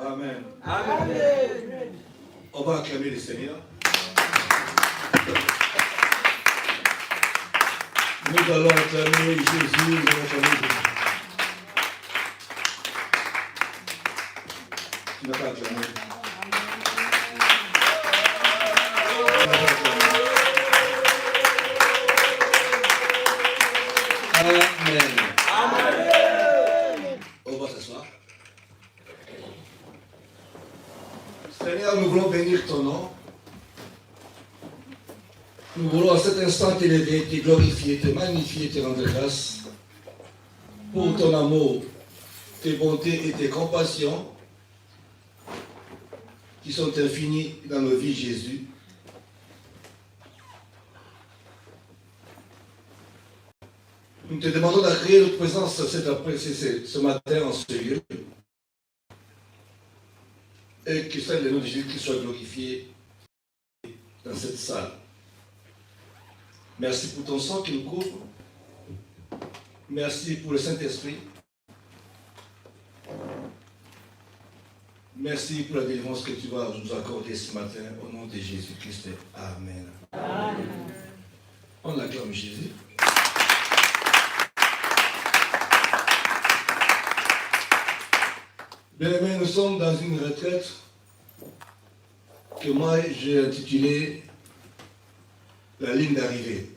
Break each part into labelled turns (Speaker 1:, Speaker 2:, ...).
Speaker 1: Amen. Amen. On va acclamer le Seigneur. Nous allons acclamer Jésus. Nous allons acclamer Jésus. Tu n'as pas acclamé. Amen. Amen. On va s'asseoir. Seigneur, nous voulons bénir ton nom. Nous voulons à cet instant t'élever, te glorifier, te magnifier, te rendre grâce pour ton amour tes bontés et tes compassions qui sont infinies dans nos vies, Jésus. Nous te demandons d'accueillir notre présence ce matin en ce lieu et que seul le nom de Jésus soit glorifié dans cette salle. Merci pour ton sang qui nous couvre. Merci pour le Saint-Esprit. Merci pour la délivrance que tu vas nous accorder ce matin au nom de Jésus-Christ. Amen. Amen. On acclame Jésus. Bien-aimés, nous sommes dans une retraite que moi j'ai intitulée la ligne d'arrivée.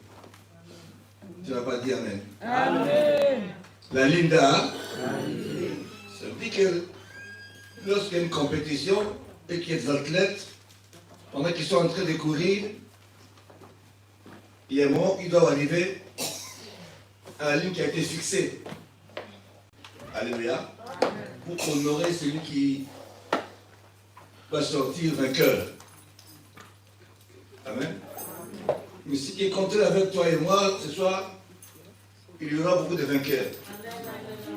Speaker 1: Tu n'as pas dit Amen. Amen. La ligne d'arrivée. Ça veut dire que lorsqu'il y a une compétition et qu'il y a des athlètes, pendant qu'ils sont en train de courir, il y a un moment où ils doivent arriver à la ligne qui a été fixée. Alléluia. Pour honorer celui qui va sortir vainqueur. Amen. Mais ce qui est compté avec toi et moi, ce soir, il y aura beaucoup de vainqueurs.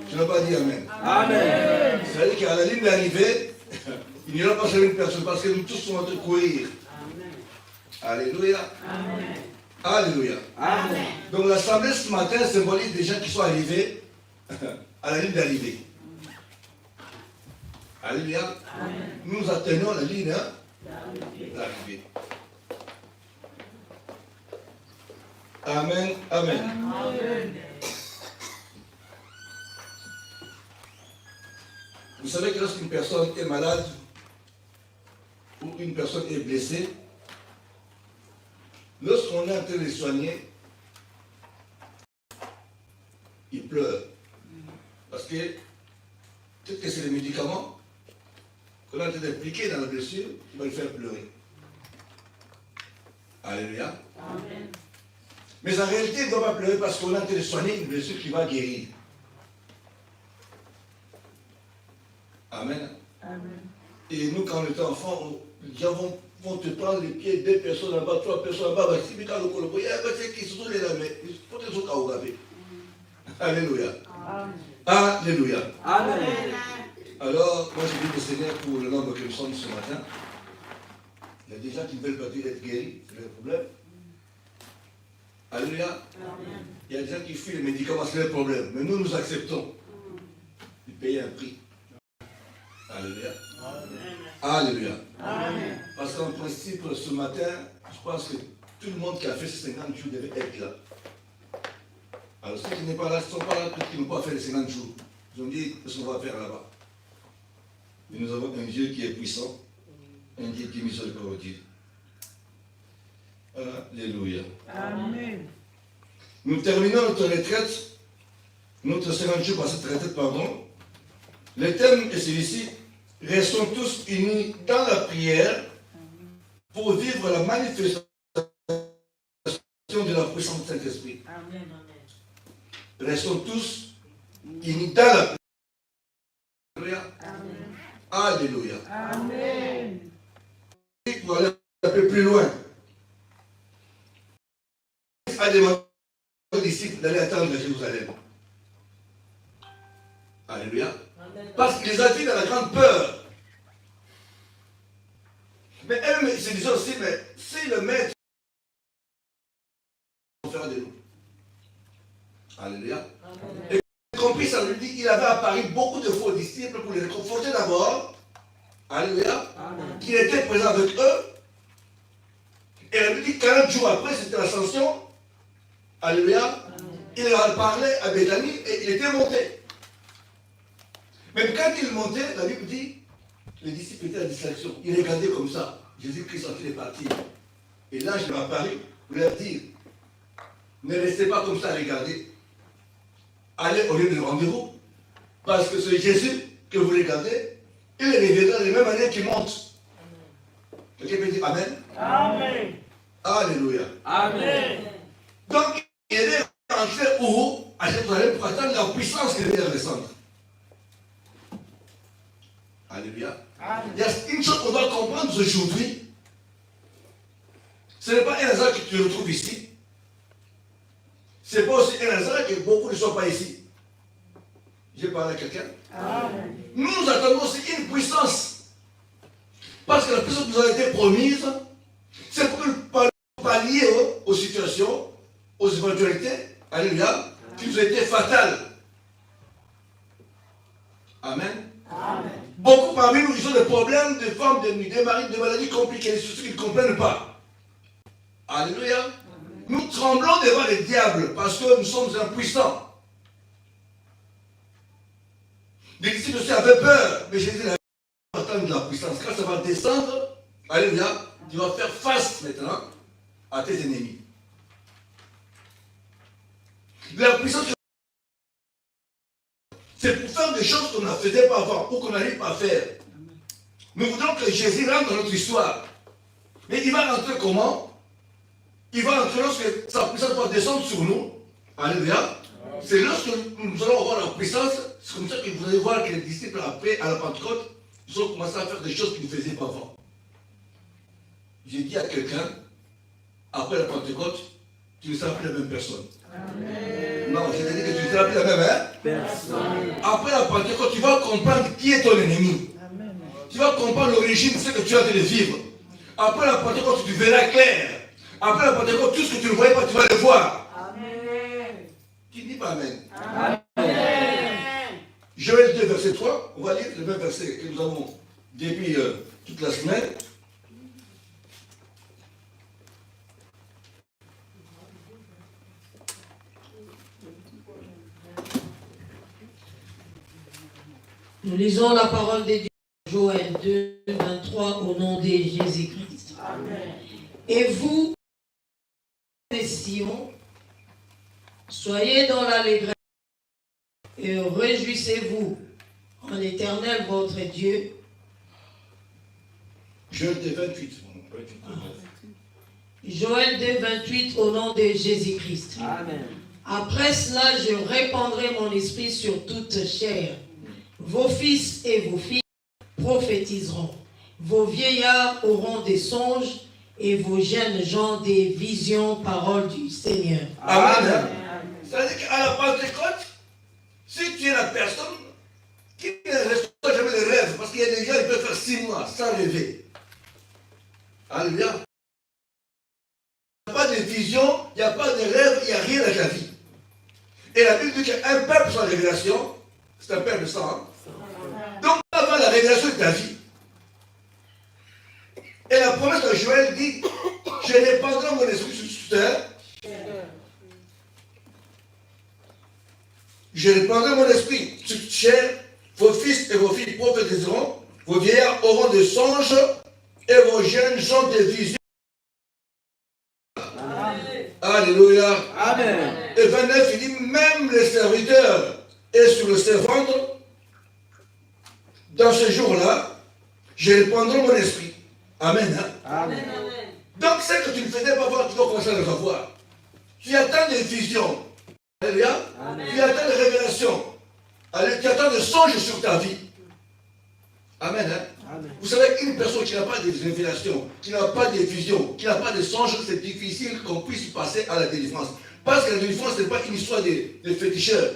Speaker 1: Tu n'as pas dit Amen. Amen. C'est-à-dire qu'à la ligne d'arrivée, il n'y aura pas seulement une personne, parce que nous tous sommes en train de courir. Amen. Alléluia. Amen. Alléluia. Amen. Donc l'assemblée ce matin symbolise des gens qui sont arrivés à la ligne d'arrivée. Alléluia. Amen. Nous atteignons la ligne d'arrivée. Amen. Amen. Amen. Vous savez que lorsqu'une personne est malade ou une personne est blessée, lorsqu'on est en train de les soigner, il pleure. Parce que peut-être que c'est les médicaments qu'on est en train d'appliquer dans la blessure qui va le faire pleurer. Alléluia. Amen. Mais en réalité, il ne doit pas pleurer parce qu'on est en train de soigner une blessure qui va guérir. Amen. Amen. Et nous, quand on était enfants, les gens vont te prendre les pieds, 2 personnes là-bas, 3 personnes là-bas, mais quand le colo, il y a des qui sont les lames, il faut que ce soit Alléluia. Amen. Alléluia. Amen. Alors, moi je dis le Seigneur pour le nombre que nous sommes ce matin. Il y a des gens qui veulent pas être guéris, c'est le problème. Alléluia. Amen. Il y a des gens qui fuient les médicaments, c'est le problème. Mais nous, nous acceptons de payer un prix. Alléluia. Amen. Alléluia. Amen. Parce qu'en principe, ce matin, je pense que tout le monde qui a fait ces 50 jours devait être là. Alors ceux qui ne sont pas là, peut-être qu'ils n'ont pas fait les 50 jours. Ils ont dit, qu'est-ce qu'on va faire là-bas? Et nous avons un Dieu qui est puissant, un Dieu qui est miséricordieux. Alléluia. Amen. Nous terminons notre retraite, notre 50 jours par cette retraite, pardon. Le thème est celui-ci. Restons tous unis dans la prière pour vivre la manifestation de la puissance du Saint-Esprit. Amen. Restons tous unis dans la prière. Amen. Alléluia. Amen. Pour aller un peu plus loin, à demander aux disciples d'aller attendre à Jérusalem. Alléluia. Parce qu'il les a dit dans la grande peur. Mais eux se disaient aussi, mais si le maître fera de nous. Alléluia. Et compris, ça lui dit, il avait apparu beaucoup de faux disciples pour les réconforter d'abord. Alléluia. Qu'il était présent avec eux. Et elle lui dit, 40 jours après, c'était l'ascension. Alléluia. Il leur a parlé à Béthanie et il était monté. Même quand il montait, la Bible dit, les disciples étaient à distraction. Ils regardaient comme ça. Jésus-Christ sortait de partir. Et l'ange leur a apparu pour leur dire, ne restez pas comme ça à regarder. Allez au lieu de rendez-vous. Parce que c'est Jésus que vous regardez, il reviendra les mêmes années qu'il monte. Quelqu'un peut dire Amen? Amen. Alléluia. Amen. Donc, il est rentré où? À Jérusalem pour attendre la puissance qui devait descendre. aujourd'hui, ce n'est pas un hasard que tu retrouves ici. Ce n'est pas aussi un hasard que beaucoup ne sont pas ici. J'ai parlé à quelqu'un. Nous attendons aussi une puissance. Parce que la puissance qui nous a été promise, c'est pour que nous pallier aux situations, aux éventualités, alléluia, qui nous ont été fatales. Amen. Amen. Beaucoup parmi nous, ils ont des problèmes, des femmes, des maris, des maladies compliquées, des choses qu'ils ne comprennent pas. Alléluia. Amen. Nous tremblons devant les diables parce que nous sommes impuissants. Les disciples aussi avaient peur, mais Jésus a attendre de la puissance. Quand ça va descendre, alléluia, tu vas faire face maintenant à tes ennemis. La puissance, c'est pour faire des choses qu'on ne faisait pas avant ou qu'on n'arrive pas à faire. Nous voudrons que Jésus rentre dans notre histoire. Mais il va rentrer comment? Il va rentrer lorsque sa puissance va descendre sur nous. Alléluia. C'est lorsque nous allons avoir la puissance. C'est comme ça que vous allez voir que les disciples, après, à la Pentecôte, ils ont commencé à faire des choses qu'ils ne faisaient pas avant. J'ai dit à quelqu'un, après la Pentecôte, tu ne seras plus la même personne. Amen. Non, je t'ai dit que tu ne seras plus la même personne. Après la Pentecôte, tu vas comprendre qui est ton ennemi. Amen. Tu vas comprendre l'origine de ce que tu as de vivre. Après la Pentecôte, tu verras clair. Après la Pentecôte, tout ce que tu ne voyais pas, tu vas le voir. Amen. Qui dit pas Amen? Amen. Joël 2, verset 3, on va lire le même verset que nous avons depuis toute la semaine.
Speaker 2: Nous lisons la parole de Dieu, Joël 2, 23, au nom de Jésus-Christ. Amen. Et vous, les Sion, soyez dans l'allégresse et réjouissez-vous en l'Éternel votre Dieu.
Speaker 1: Joël 2, 28.
Speaker 2: Joël 2, 28, au nom de Jésus-Christ. Amen. Après cela, je répandrai mon esprit sur toute chair. Vos fils et vos filles prophétiseront. Vos vieillards auront des songes et vos jeunes gens des visions, parole du Seigneur.
Speaker 1: Amen. C'est-à-dire qu'à la Pentecôte, si tu es la personne qui ne reste pas jamais de rêve, parce qu'il y a des gens qui peuvent faire 6 mois sans rêver. Alléluia. Il n'y a pas de vision, il n'y a pas de rêve, il n'y a rien dans la vie. Et la Bible dit qu'un peuple sans révélation, c'est un peuple sans. Hein? Donc, avant la révélation de ta vie, et la promesse de Joël dit, je répandrai mon esprit sur terre. Je répandrai mon esprit sur chair, vos fils et vos filles prophétiseront, vos vieillards auront des songes, et vos jeunes gens des visions. Amen. Alléluia. Amen. Et 29, il dit, même les serviteurs et sur le servante, dans ce jour-là, je répandrai mon esprit. Amen. Hein? Amen. Donc, ce que tu ne faisais pas voir, tu dois commencer à le revoir. Tu attends des visions. Alléluia. Tu attends des révélations. Tu attends des songes sur ta vie. Amen. Hein? Amen. Vous savez qu'une personne qui n'a pas de révélations, qui n'a pas de visions, qui n'a pas de songes, c'est difficile qu'on puisse passer à la délivrance. Parce que la délivrance, ce n'est pas une histoire de féticheurs.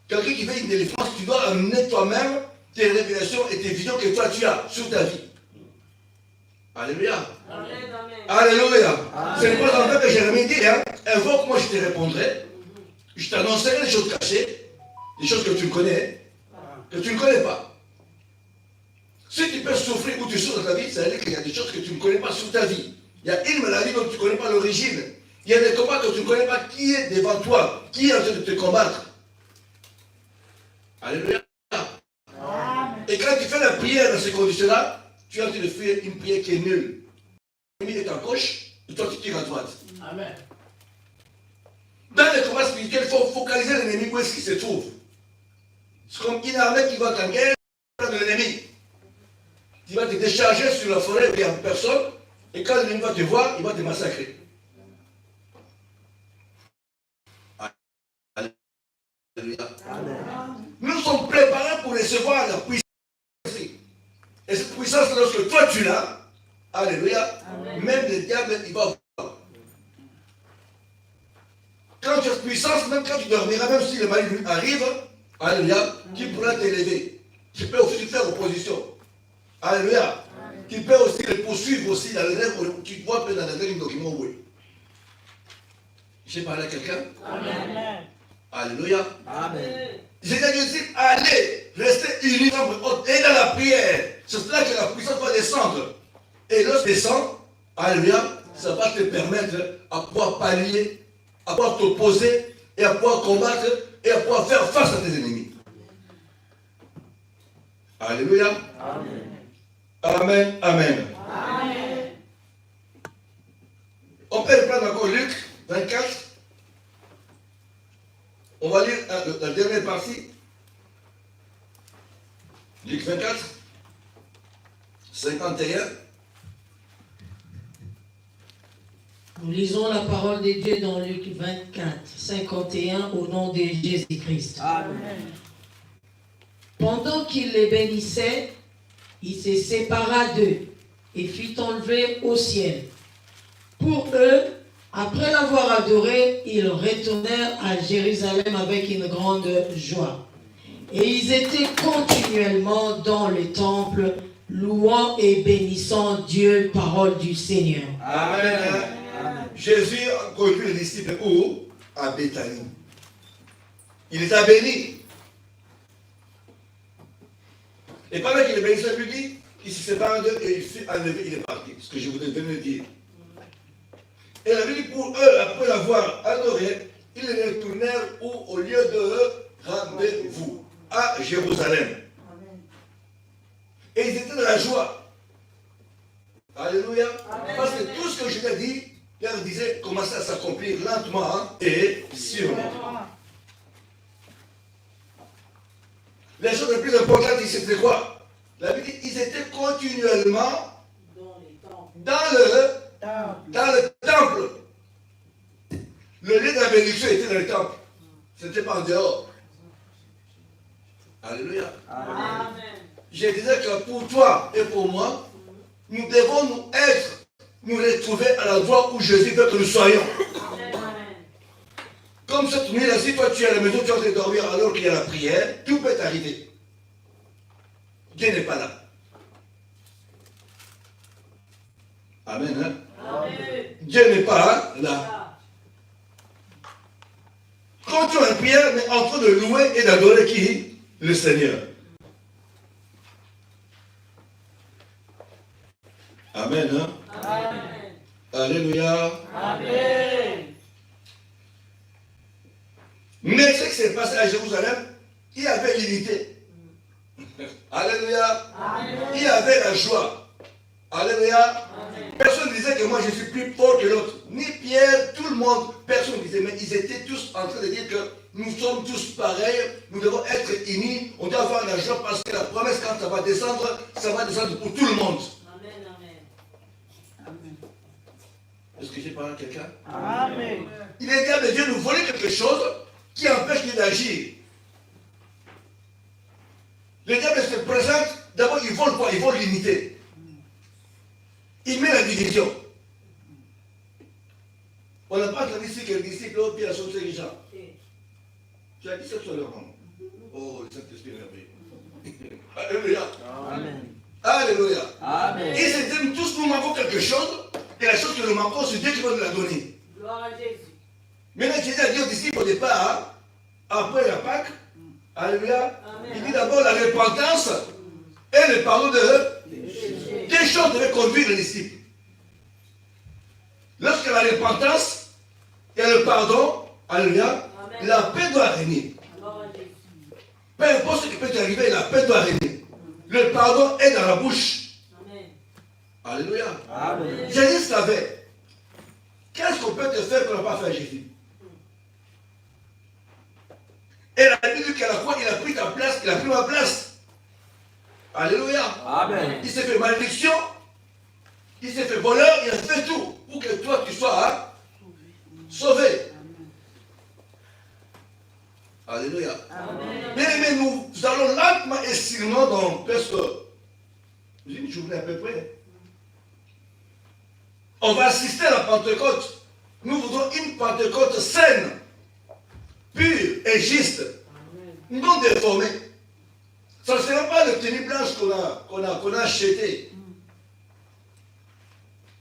Speaker 1: Quelqu'un qui fait une délivrance, tu dois amener toi-même tes révélations et tes visions que toi tu as sur ta vie. Alléluia. Amen. Alléluia. Ce n'est pas dans le que Jérémie dit, hein, invoque, moi je te répondrai. Je t'annoncerai les choses cachées, les choses que tu connais, que tu ne connais pas. Si tu peux souffrir ou tu souffres dans ta vie, ça veut dire qu'il y a des choses que tu ne connais pas sur ta vie. Il y a une maladie dont tu ne connais pas l'origine. Il y a des combats que tu ne connais pas qui est devant toi, qui est en train de te combattre. Alléluia. Et quand tu fais la prière dans ces conditions-là, tu es en train de faire une prière qui est nulle. L'ennemi est à gauche, et toi tu tires à droite. Amen. Dans les combats spirituels, il faut focaliser l'ennemi où est-ce qu'il se trouve. C'est comme une armée qui va en guerre de l'ennemi. Tu vas te décharger sur la forêt où il n'y a personne, et quand l'ennemi va te voir, il va te massacrer. Amen. Nous sommes préparés pour recevoir la puissance. Et cette puissance, lorsque toi tu l'as, Alléluia. Même le diable, il va voir. Quand tu as puissance, même quand tu dormiras, même si le mal arrive, alléluia, qui pourra t'élever. Tu peux aussi faire opposition. Alléluia. Tu peux aussi le poursuivre aussi dans les rêves, tu vois dans les rêves document où. J'ai parlé à quelqu'un? Amen. Alléluia. Amen. J'ai dit, allez, restez unis et dans la prière. C'est cela que la puissance va descendre. Et lorsque descend, alléluia, ça va te permettre à pouvoir pallier, à pouvoir t'opposer et à pouvoir combattre et à pouvoir faire face à tes ennemis. Alléluia. Amen. Amen. Amen. Amen. On peut reprendre encore Luc 24. On va lire la dernière partie. Luc 24, 51.
Speaker 2: Nous lisons la parole de Dieu dans Luc 24, 51 au nom de Jésus-Christ. Amen. Pendant qu'il les bénissait, il se sépara d'eux et fit enlever au ciel. Pour eux, après l'avoir adoré, ils retournèrent à Jérusalem avec une grande joie. Et ils étaient continuellement dans le temple, louant et bénissant Dieu, parole du Seigneur.
Speaker 1: Amen. Amen. Jésus a conduit les disciples où? À Béthanie. Il les a bénis. Et pendant qu'il les bénissait, lui dit, il se sépare d'eux et il s'est enlevé, il est parti. Ce que je voulais venir dire. Et la Bible dit pour eux, après l'avoir adoré, ils retournèrent au lieu de rendez-vous, à Jérusalem. Amen. Et ils étaient dans la joie. Alléluia. Amen. Parce que tout ce que je t'ai dit, Pierre disait, commençait à s'accomplir lentement et sûrement. Les choses les plus importantes, c'était quoi? La Bible dit, ils étaient continuellement dans le temple. Le lieu de la bénédiction était dans le temple. Ce n'était pas en dehors. Alléluia. Amen. Je disais que pour toi et pour moi, nous devons nous retrouver à l'endroit où Jésus veut que nous soyons. Amen. Comme cette nuit-là, si toi tu es à la maison, tu es en train de dormir alors qu'il y a la prière, tout peut t'arriver. Dieu n'est pas là. Amen. Hein? Amen. Dieu n'est pas là. Quand tu es en prière, mais en train de louer et d'adorer qui? Le Seigneur. Amen. Hein? Amen. Alléluia. Amen. Mais ce qui s'est passé à Jérusalem, il y avait l'unité. Alléluia. Amen. Il y avait la joie. Alléluia. Amen. Personne ne disait que moi je suis plus fort que l'autre. Ni Pierre, tout le monde, personne ne disait. Mais ils étaient tous en train de dire que nous sommes tous pareils, nous devons être unis, on doit avoir la joie parce que la promesse, quand ça va descendre pour tout le monde. Amen, amen. Est-ce que j'ai parlé à quelqu'un? Amen. Il est dit de Dieu nous voler quelque chose qui empêche Dieu d'agir. Le diable se présente, d'abord il vole quoi? Il vole l'unité. Il met la division. On n'a pas entendu ici que le disciple puis la chose c'est Jean. Tu as dit ça tout à l'heure, non? Oh, le Saint-Esprit est merveilleux. Alléluia. Amen. Alléluia. Amen. Ils se disent tous nous manquons quelque chose, et la chose que nous manquons, c'est Dieu qui va nous la donner. Gloire à Jésus. Maintenant, Jésus a dit aux disciples au départ, après la Pâque, alléluia, il dit d'abord la repentance et le pardon de des choses devaient conduire les disciples. Lorsque la repentance et le pardon, alléluia, la paix doit régner. Peu importe ce qui peut t'arriver, la paix doit régner. Le pardon est dans la bouche. Amen. Alléluia. Amen. Jésus savait. Qu'est-ce qu'on peut te faire qu'on n'a pas fait à Jésus? Et la Bible dit qu'à la fois, il a pris ta place, il a pris ma place. Alléluia. Amen. Il s'est fait malédiction, il s'est fait voleur, il a fait tout pour que toi tu sois sauvé. Alléluia. Mais nous allons lentement et sûrement dans presque une journée à peu près. On va assister à la Pentecôte. Nous voudrons une Pentecôte saine, pure et juste, non déformée. Ça ne sera pas le tenue blanche qu'on a acheté.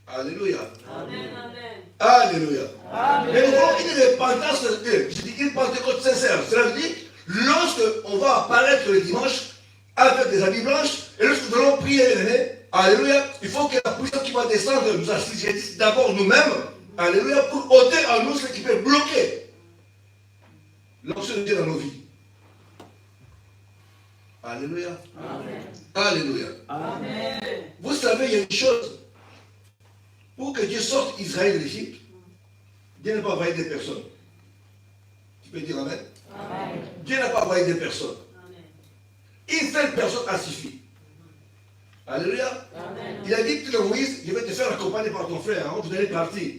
Speaker 1: Alléluia.
Speaker 3: Amen, amen.
Speaker 1: Alléluia.
Speaker 3: Amen.
Speaker 1: Mais nous voulons une repentance, je dis une Pentecôte sincère. Cela veut dire, lorsque on va apparaître le dimanche avec des habits blanches, et lorsque nous allons prier, alléluia, il faut que la puissance qui va descendre nous assiste d'abord nous-mêmes, alléluia, pour ôter en nous ce qui peut bloquer l'onction de Dieu dans nos vies. Alléluia.
Speaker 3: Amen.
Speaker 1: Alléluia.
Speaker 3: Amen.
Speaker 1: Vous savez, il y a une chose. Pour que Dieu sorte Israël de l'Égypte, Dieu n'a pas envoyé des personnes. Tu peux dire Amen?
Speaker 3: Amen.
Speaker 1: Dieu n'a pas envoyé des personnes.
Speaker 3: Amen.
Speaker 1: Une seule personne a suffi. Alléluia.
Speaker 3: Amen.
Speaker 1: Il a dit à Moïse, je vais te faire accompagner par ton frère, avant vous allez partir.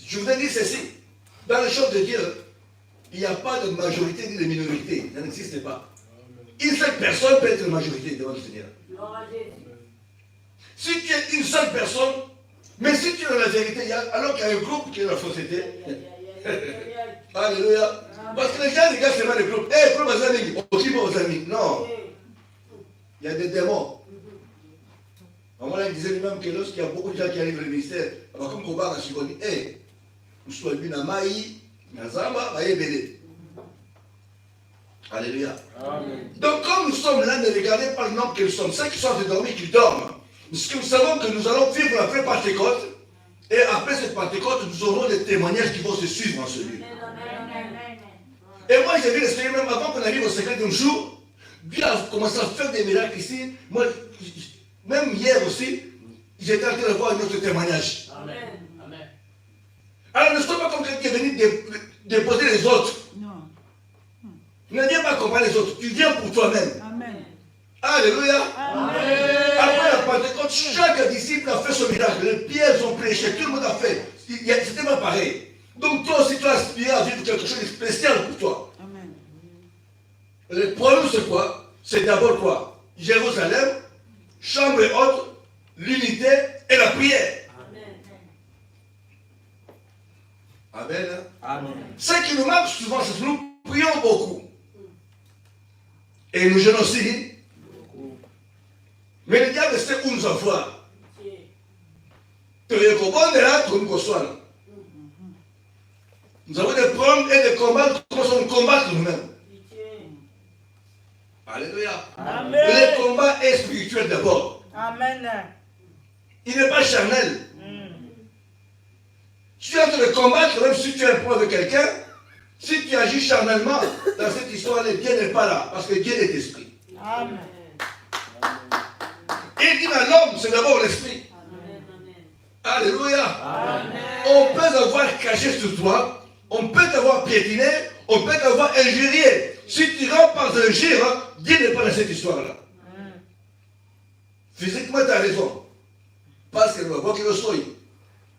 Speaker 1: Je vous ai dit ceci. Dans les choses de Dieu, il n'y a pas de majorité ni de minorité. Ça n'existe pas. Une seule personne peut être une majorité devant le Seigneur.
Speaker 3: Gloire à Jésus.
Speaker 1: Si tu es une seule personne, mais si tu es dans la vérité, alors qu'il y a un groupe qui est dans la société, alléluia. Parce que les gens regardent seulement les groupes. Eh, groupe aux amis, aussi aux amis. Non. Il y a des démons. À moi, il disait lui-même que lorsqu'il y a beaucoup de gens qui arrivent au ministère, alors comme on va on dit, eh, nous sommes venus à Maï, Nazamba, Maï Bélé. Alléluia.
Speaker 3: Amen.
Speaker 1: Donc, comme nous sommes là, ne regardez pas le nombre que nous sommes. Ceux qui sont endormis, qui dorment. Parce que nous savons que nous allons vivre la vraie Pentecôte. Et après cette Pentecôte, nous aurons des témoignages qui vont se suivre en celui. Et moi, j'ai vu le Seigneur, même avant qu'on arrive au secret d'un jour, Dieu a commencé à faire des miracles ici. Moi, même hier aussi, j'étais en train de voir un autre témoignage.
Speaker 3: Amen.
Speaker 1: Alors, ne sois pas comme quelqu'un qui est venu déposer les autres.
Speaker 4: Non.
Speaker 1: Ne viens pas accompagner les autres. Tu viens pour toi-même.
Speaker 4: Amen.
Speaker 1: Alléluia.
Speaker 4: Amen.
Speaker 1: Après la Pentecôte, chaque disciple a fait son miracle. Les pierres ont prêché, tout le monde a fait. C'était pas pareil. Donc toi aussi, tu as aspiré à vivre quelque chose de spécial pour toi.
Speaker 4: Amen.
Speaker 1: Le problème, c'est quoi? C'est d'abord quoi? Jérusalem, chambre haute, l'unité et la prière. Amen.
Speaker 3: Amen.
Speaker 1: Ce qui nous manque souvent, c'est que nous prions beaucoup. Et nous jeûnons aussi. Mais le diable sait où nous avoir. Nous avons des problèmes et des combats, nous commençons à nous combattre nous-mêmes. Alléluia.
Speaker 4: Amen.
Speaker 1: Le combat est spirituel d'abord.
Speaker 4: Amen.
Speaker 1: Il n'est pas charnel. Tu es en train de combattre, même si tu es un point avec quelqu'un, si tu agis charnellement dans cette histoire, Dieu n'est pas là, parce que Dieu est esprit.
Speaker 4: Amen.
Speaker 1: Et dit à l'homme, c'est d'abord l'esprit. Alléluia.
Speaker 3: Amen.
Speaker 1: On peut t'avoir caché sur toi, on peut t'avoir piétiné, on peut t'avoir injurié. Si tu rentres par injure, Dieu n'est pas dans cette histoire-là. Physiquement, tu as raison. Parce que quoi qu'il le soit.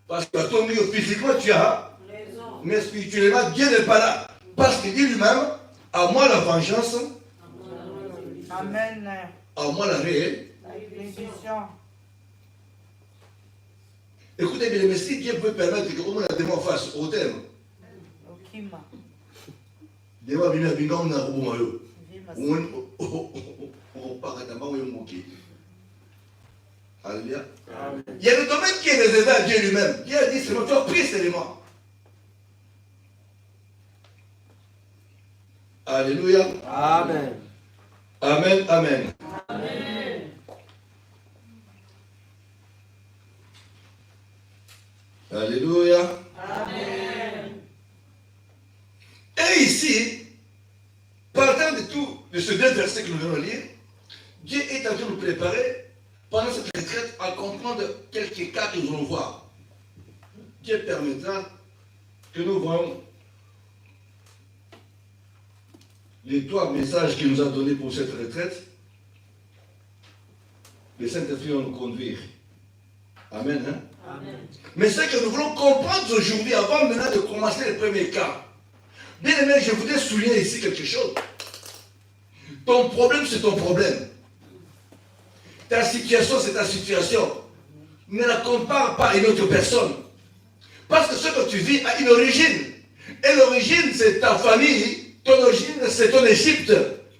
Speaker 1: Parce que ton milieu, physiquement, tu as. Mais spirituellement, Dieu n'est pas là. Parce qu'il dit lui-même, à moi la vengeance,
Speaker 4: Amen.
Speaker 1: à moi la réelle.
Speaker 4: La bénédiction.
Speaker 1: Écoutez bien, mais si Dieu peut permettre qu'au moins la démon fasse au thème,
Speaker 4: Okima.
Speaker 1: démon vient à binôme dans le royaume.
Speaker 4: Vima.
Speaker 1: On parle de moqué. Alléluia.
Speaker 3: Amen.
Speaker 1: Il y a le domaine qui est réservé à Dieu lui-même. Dieu a dit, c'est notre prie seulement. Alléluia.
Speaker 3: Amen.
Speaker 1: Amen, amen.
Speaker 3: Amen.
Speaker 1: Alléluia.
Speaker 3: Amen.
Speaker 1: Et ici, partant de tout, de ce deux versets que nous venons de lire, Dieu est en train de nous préparer pendant cette retraite à comprendre quelques cas que nous allons voir. Dieu permettra que nous voyons les trois messages qu'il nous a donnés pour cette retraite. Le Saint-Esprit va nous conduire. Amen. Hein?
Speaker 3: Amen.
Speaker 1: Mais ce que nous voulons comprendre aujourd'hui, avant maintenant de commencer les premiers cas, bien aimé, je voudrais souligner ici quelque chose. Ton problème, c'est ton problème. Ta situation, c'est ta situation. ne la compare pas à une autre personne. Parce que ce que tu vis a une origine. Et l'origine, c'est ta famille. Ton origine, c'est ton Égypte.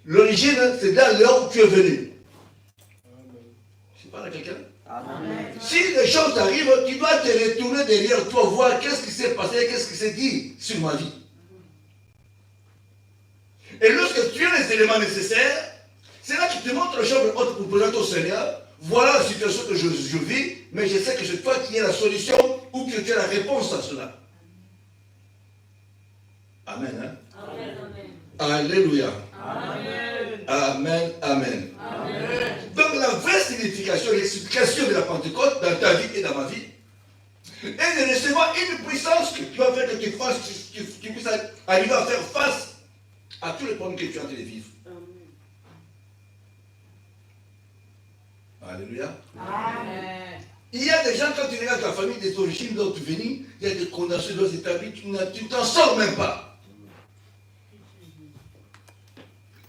Speaker 1: L'origine, c'est là où tu es venu. Je parle à quelqu'un?
Speaker 4: Amen.
Speaker 1: Si les choses t'arrivent, tu dois te retourner derrière toi, voir qu'est-ce qui s'est passé, qu'est-ce qui s'est dit sur ma vie. Et lorsque tu as les éléments nécessaires, c'est là que tu te montres la chambre haute pour présenter au Seigneur. Voilà la situation que je vis, mais je sais que c'est toi qui es la solution ou que tu as la réponse à cela. Amen. Hein?
Speaker 3: Amen.
Speaker 1: Alléluia.
Speaker 3: Amen.
Speaker 1: Amen. Amen.
Speaker 3: Amen.
Speaker 1: Donc la vraie signification, l'explication de la Pentecôte dans ta vie et dans ma vie, est de recevoir une puissance que tu vas faire que tu puisses arriver à faire face à tous les problèmes que tu es en train de vivre. Alléluia.
Speaker 3: Amen.
Speaker 1: Il y a des gens, quand tu regardes ta famille, des origines dont tu venais, il y a des condamnations dans établis, tu ne t'en sors même pas.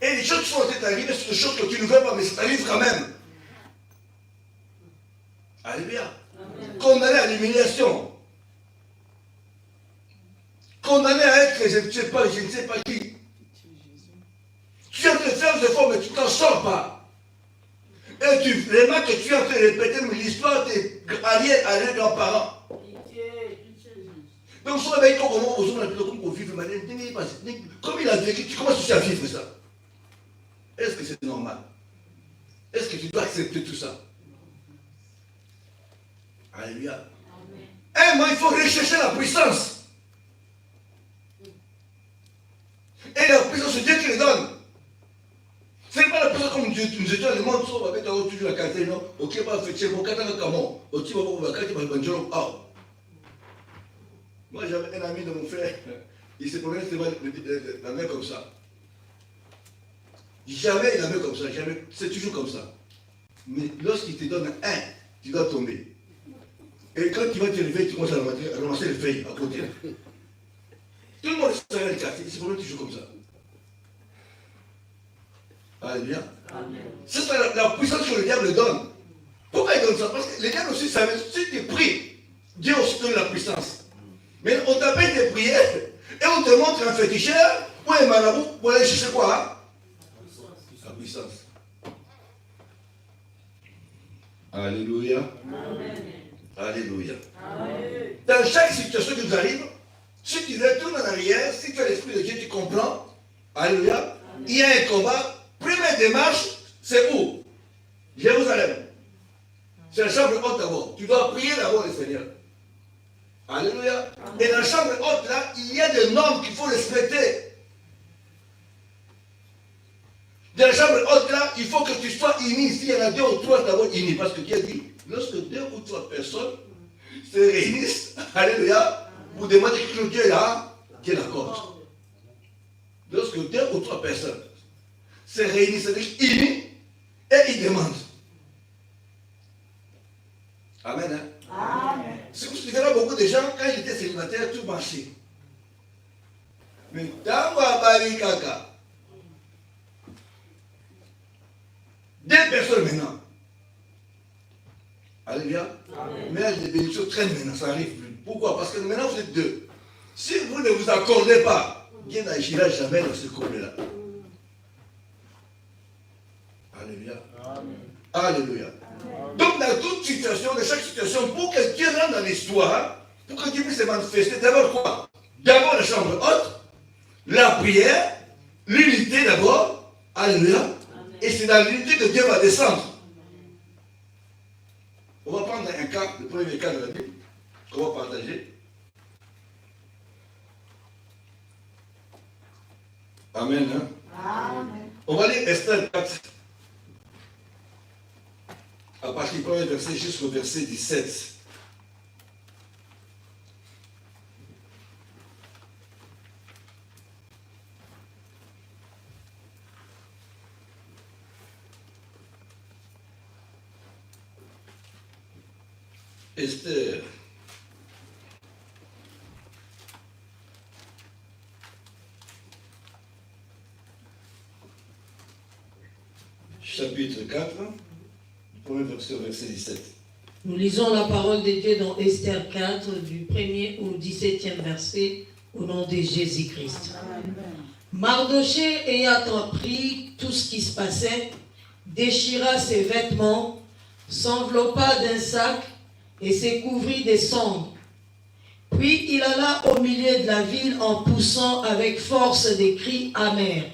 Speaker 1: Et les choses qui sont en train d'arriver, c'est des choses que tu ne veux pas, mais ça t'arrive quand même. Alléluia. Condamné à l'humiliation. Condamné à être, je ne sais pas qui. Tu es en train de faire des efforts, mais tu ne t'en sors pas. Et tu remarques que tu es en train de répéter l'histoire des arrière-grands-parents. Donc, si on avait comment on vit, comme il a vécu, tu commences aussi à vivre ça. Est-ce que c'est normal? Est-ce que tu dois accepter tout ça? Alléluia. Moi, il faut rechercher la puissance. Et la puissance, c'est Dieu qui le donne. Ce n'est pas la puissance comme Dieu nous étions, le monde, on va mettre toujours la carte, non? Ok, pas fait, c'est mon katana comment? Ok, on va mettre banjolo. Moi, j'avais un ami de mon frère, il se promenait la main comme ça. Jamais la main comme ça, jamais, c'est toujours comme ça. Mais lorsqu'il te donne un, tu dois tomber. Et quand tu vas te lever, tu commences à ramasser les feuilles à côté. Tout le monde savait le quartier, il se promène toujours comme ça. Alléluia. C'est la puissance que le diable donne. Pourquoi il donne ça? Parce que le diable aussi savait, si tu pries, Dieu aussi donne la puissance. Mais on t'appelle des prières et on te montre un féticheur ou un marabout pour aller chercher quoi? Hein? La puissance. Alléluia.
Speaker 3: Amen.
Speaker 1: Alléluia.
Speaker 3: Amen.
Speaker 1: Dans chaque situation qui nous arrive, si tu retournes en arrière, si tu as l'esprit de Dieu, tu comprends. Alléluia. Il y a un combat. Première démarche, c'est où? Jérusalem. C'est la chambre haute d'abord. Tu dois prier d'abord le Seigneur. Alléluia. Et dans la chambre haute, là, il y a des normes qu'il faut respecter. Dans la chambre haute, là, il faut que tu sois uni. S'il y en a deux ou trois, d'abord unis. Parce que Dieu dit, lorsque deux ou trois personnes se réunissent, alléluia, pour demander quelque chose, Dieu là, Dieu l'accorde. Lorsque deux ou trois personnes se réunissent, c'est-à-dire unis, et ils demandent. Amen. Hein?
Speaker 4: Amen.
Speaker 1: C'est pour ce que beaucoup de gens, quand ils étaient célibataires, tout marchait. Mais dans Wabari Kaka, deux personnes maintenant. Alléluia. Mais les bénédictions traînent maintenant, ça n'arrive plus. Pourquoi? Parce que maintenant vous êtes deux. Si vous ne vous accordez pas, Dieu n'agira jamais dans ce couple-là. Alléluia. Alléluia. Donc dans toute situation, dans chaque situation, pour que Dieu rentre dans l'histoire, pour que Dieu puisse se manifester, d'abord quoi? D'abord la chambre haute, la prière, l'unité d'abord. Alléluia. Et c'est dans l'unité que Dieu va descendre. On va prendre un cas, le premier cas de la Bible, qu'on va partager. Amen. Hein?
Speaker 4: Amen.
Speaker 1: On va lire Esther 4. À partir du premier verset jusqu'au verset 17. Esther. Chapitre 4, premier verset au verset 17.
Speaker 2: Nous lisons la parole de Dieu dans Esther 4, du 1er au 17e verset, au nom de Jésus-Christ. Mardochée, ayant appris tout ce qui se passait, déchira ses vêtements, s'enveloppa d'un sac et se couvrit des cendres. Puis il alla au milieu de la ville en poussant avec force des cris amers.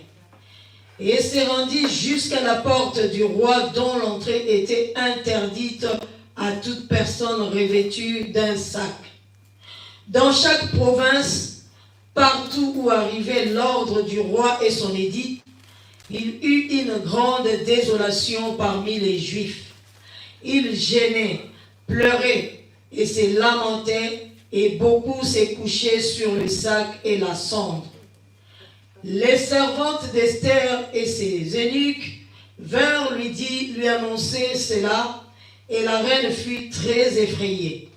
Speaker 2: Et se rendit jusqu'à la porte du roi dont l'entrée était interdite à toute personne revêtue d'un sac. Dans chaque province, partout où arrivait l'ordre du roi et son édit, il eut une grande désolation parmi les Juifs. Ils gênaient, pleuraient et se lamentaient, et beaucoup se couchaient sur le sac et la cendre. Les servantes d'Esther et ses eunuques vinrent lui annoncer cela, et la reine fut très effrayée.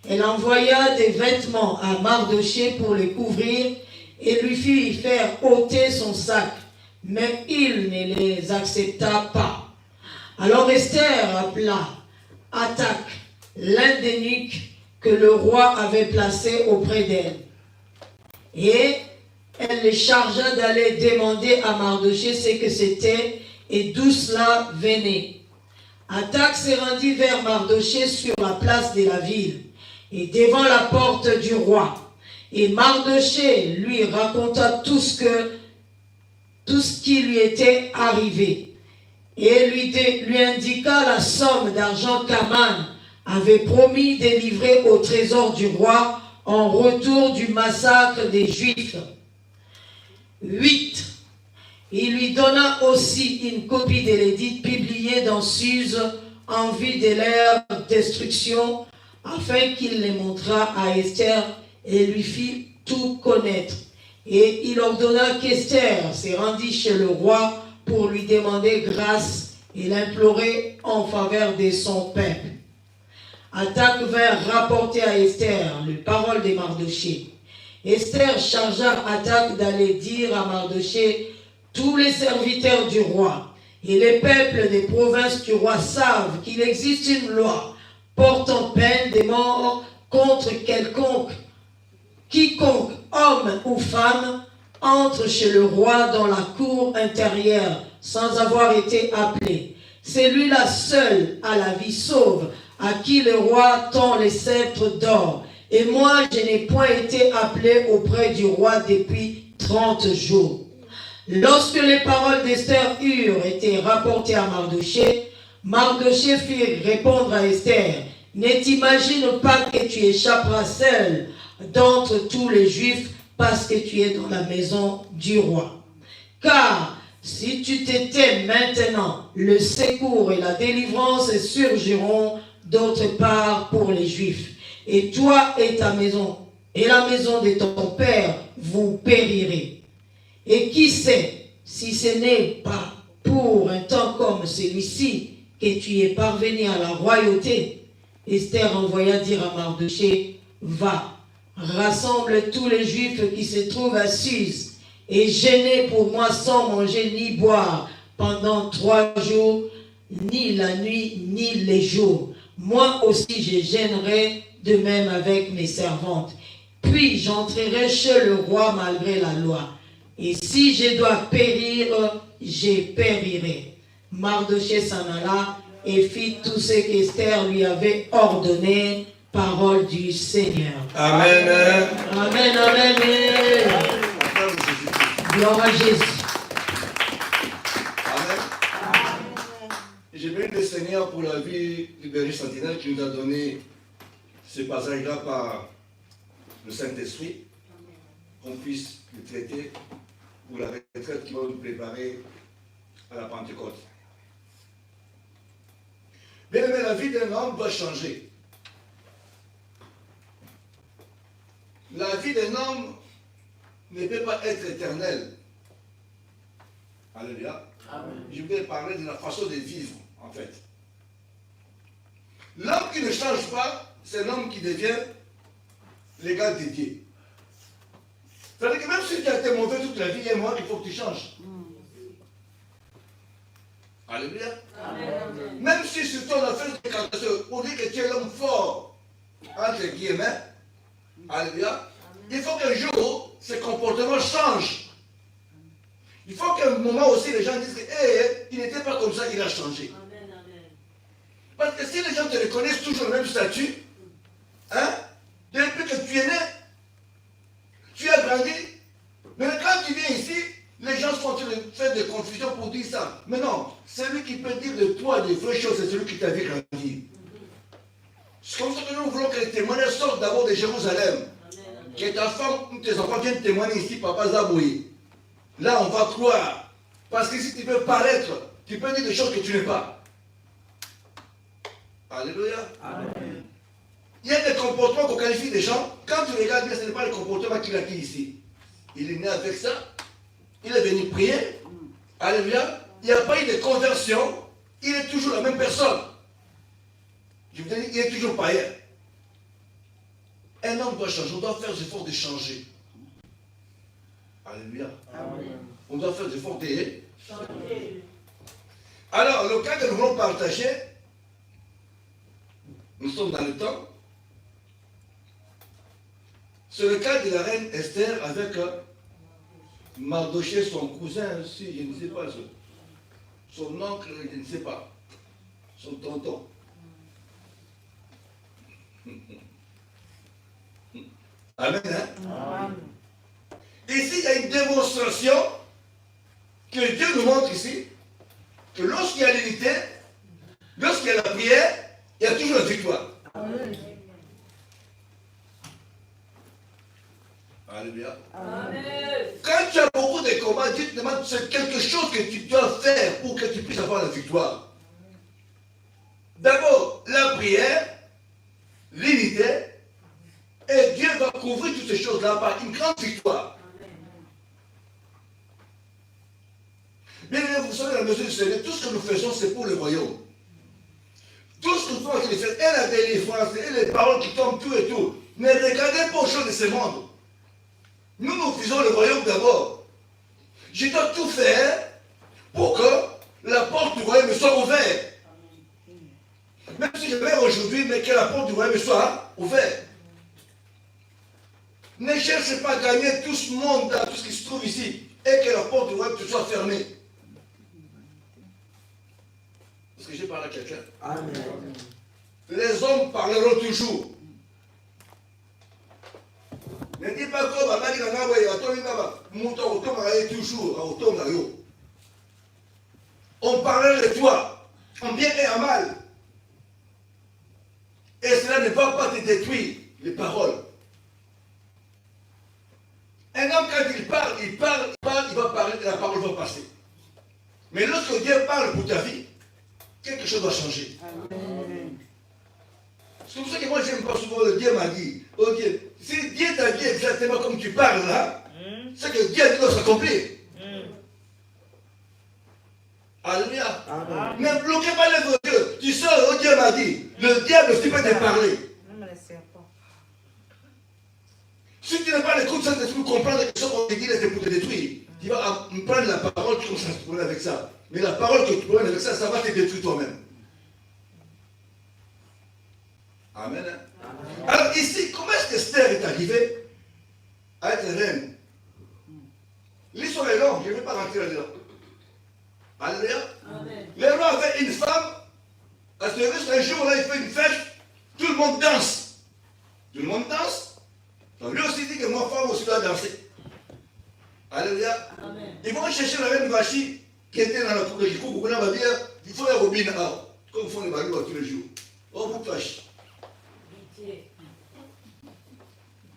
Speaker 2: Elle envoya des vêtements à Mardochée pour le couvrir et lui fit faire ôter son sac, mais il ne les accepta pas. Alors Esther appela Hathach, l'un des eunuques que le roi avait placé auprès d'elle. Et elle les chargea d'aller demander à Mardochée ce que c'était et d'où cela venait. Hathach se rendit vers Mardochée sur la place de la ville et devant la porte du roi. Et Mardochée lui raconta tout ce qui lui était arrivé. Et lui indiqua la somme d'argent qu'Aman avait promis de livrer au trésor du roi en retour du massacre des Juifs. 8. Il lui donna aussi une copie de l'édit publié dans Suse en vue de leur destruction, afin qu'il les montrât à Esther et lui fit tout connaître. Et il ordonna qu'Esther se rendît chez le roi pour lui demander grâce et l'implorer en faveur de son peuple. Hathach vint rapporter à Esther les paroles de Mardochée. Esther chargea Hathach d'aller dire à Mardochée: tous les serviteurs du roi et les peuples des provinces du roi savent qu'il existe une loi portant peine de mort contre quiconque, homme ou femme, entre chez le roi dans la cour intérieure sans avoir été appelé. C'est lui-là seul à la vie sauve, à qui le roi tend les sceptres d'or. Et moi, je n'ai point été appelé auprès du roi depuis 30 jours. Lorsque les paroles d'Esther eurent été rapportées à Mardochée, Mardochée fit répondre à Esther: ne t'imagine pas que tu échapperas seul d'entre tous les Juifs parce que tu es dans la maison du roi. Car si tu t'étais maintenant, le secours et la délivrance surgiront d'autre part pour les Juifs. Et toi et ta maison, et la maison de ton père, vous périrez. Et qui sait si ce n'est pas pour un temps comme celui-ci que tu es parvenu à la royauté. Esther envoya dire à Mardochée: va, rassemble tous les Juifs qui se trouvent à Suse et gênez pour moi sans manger ni boire pendant 3 jours, ni la nuit, ni les jours. Moi aussi je gênerai, de même avec mes servantes. Puis j'entrerai chez le roi malgré la loi. Et si je dois périr, je périrai. Mardochée s'en alla et fit tout ce qu'Esther lui avait ordonné. Parole du Seigneur.
Speaker 1: Amen.
Speaker 2: Amen, amen. Gloire à Jésus.
Speaker 1: Amen. Je bénis le Seigneur pour la vie du berger sentinelle qui nous a donné ce passage-là par le Saint-Esprit, qu'on puisse le traiter pour la retraite qui va nous préparer à la Pentecôte. Bien aimé, la vie d'un homme doit changer. La vie d'un homme ne peut pas être éternelle. Alléluia. Amen. Je voulais parler de la façon de vivre, en fait. L'homme qui ne change pas, c'est l'homme qui devient l'égal de Dieu. C'est-à-dire que même si tu as été mauvais toute la vie, il faut que tu changes. Alléluia.
Speaker 3: Amen.
Speaker 1: Même si sur ton affaire de candidature, on dit que tu es l'homme fort, entre guillemets, alléluia, il faut qu'un jour, ce comportement change. Il faut qu'à un moment aussi, les gens disent que il n'était pas comme ça, il a changé. Parce que si les gens te reconnaissent toujours le même statut, hein, depuis que tu es né, tu as grandi, mais quand tu viens ici, les gens sont en train de faire des confusions pour dire ça. Mais non, celui qui peut dire de toi des vraies choses, c'est celui qui t'a vu grandir. C'est comme ça que nous voulons que les témoignages sortent d'abord de Jérusalem. Que ta femme ou tes enfants viennent témoigner ici, Papa Zaboué. Là, on va croire. Parce que si tu peux paraître, tu peux dire des choses que tu n'es pas. Alléluia.
Speaker 3: Amen.
Speaker 1: Il y a des comportements qu'on qualifie des gens. Quand tu regardes bien, ce n'est pas le comportement qu'il a dit ici. Il est né avec ça. Il est venu prier. Alléluia. Il n'y a pas eu de conversion. Il est toujours la même personne. Je vous dis, il est toujours païen. Un homme doit changer. On doit faire l'effort de changer. Alléluia.
Speaker 3: Amen.
Speaker 1: On doit faire l'effort de
Speaker 3: Chantez.
Speaker 1: Alors, le cas que nous voulons partager, nous sommes dans le temps, c'est le cas de la reine Esther avec Mardoché, son cousin aussi, je ne sais pas, son oncle, je ne sais pas, son tonton. Amen, hein?
Speaker 3: Amen.
Speaker 1: Ici, il y a une démonstration que Dieu nous montre ici, que lorsqu'il y a l'unité, lorsqu'il y a la prière, il y a toujours la victoire.
Speaker 3: Amen.
Speaker 1: Alléluia.
Speaker 3: Amen.
Speaker 1: Quand tu as beaucoup de combats, Dieu te demande c'est quelque chose que tu dois faire pour que tu puisses avoir la victoire. D'abord, la prière, l'unité, et Dieu va couvrir toutes ces choses-là par une grande victoire. Bien évidemment, vous savez, la mesure du Seigneur, tout ce que nous faisons, c'est pour le royaume. Tout ce que nous faisons, c'est la délivrance, et les paroles qui tombent, tout et tout. Ne regardez pas aux choses de ce monde. Nous, nous faisons le royaume d'abord. Je dois tout faire pour que la porte du royaume soit ouverte. Même si je meurs aujourd'hui, mais que la porte du royaume soit ouverte. Ne cherchez pas à gagner tout ce monde, tout ce qui se trouve ici, et que la porte du royaume soit fermée. Est-ce que j'ai parlé à quelqu'un?
Speaker 3: Amen.
Speaker 1: Les hommes parleront toujours. Ne dis pas comme Amadi toujours, on parlera de toi, en bien et en mal. Et cela ne va pas te détruire, les paroles. Un homme, quand il parle, il va parler et la parole va passer. Mais lorsque Dieu parle pour ta vie, quelque chose va changer.
Speaker 3: Amen.
Speaker 1: C'est pour ça que moi, j'aime pas souvent le Dieu m'a dit. Oh Dieu, si Dieu t'a dit exactement comme tu parles là, c'est que Dieu a dit doit s'accomplir. Alléluia.
Speaker 3: Amen.
Speaker 1: Ne bloquez pas l'œuvre de Dieu. Tu sais, oh Dieu m'a dit. Le diable aussi peut te parler. Si tu n'as pas l'écoute, ça te comprendre que ce qu'on te dit, c'est pour te détruire. Tu vas prendre la parole, tu commences à se problème avec ça. Mais la parole que tu prends avec ça, ça va te détruire toi-même. Amen. Hein? Alors ici, comment est-ce qu'Esther est arrivée à être reine? L'histoire est longue, je ne vais pas rentrer là-dedans. Alléluia.
Speaker 3: Amen.
Speaker 1: Le roi avait une femme, à ce risque, un jour là, il fait une fête, tout le monde danse. Tout le monde danse. Donc lui aussi dit que moi, femme aussi doit danser. Alléluia.
Speaker 3: Amen.
Speaker 1: Ils vont chercher la reine Vachi qui était dans la cour de Jikou, pour va dire, il faut la robine, comme font les bagouas tous les jours. Oh, vous tâchez.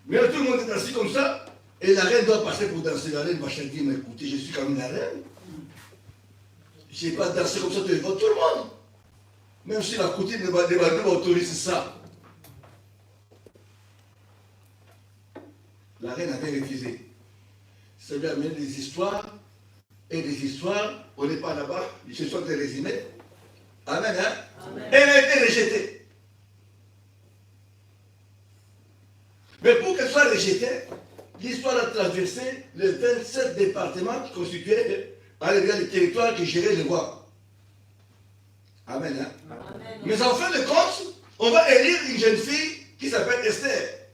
Speaker 1: Mais tout le monde est assis comme ça, et la reine doit passer pour danser. La reine Vachi dit, mais écoutez, je suis quand même la reine. Je n'ai pas dansé comme ça devant tout le monde. Même si la coutume ne va autoriser ça. La reine avait refusé. Ça lui a amené des histoires, et des histoires, on n'est pas là-bas, ce sont des résumés. Amen, hein? Amen. Elle a été rejetée. Mais pour qu'elle soit rejetée, l'histoire a traversé les 27 départements qui constituaient le territoire que gérait le roi. Amen. Hein?
Speaker 3: Amen.
Speaker 1: Mais en fin de compte, on va élire une jeune fille qui s'appelle Esther,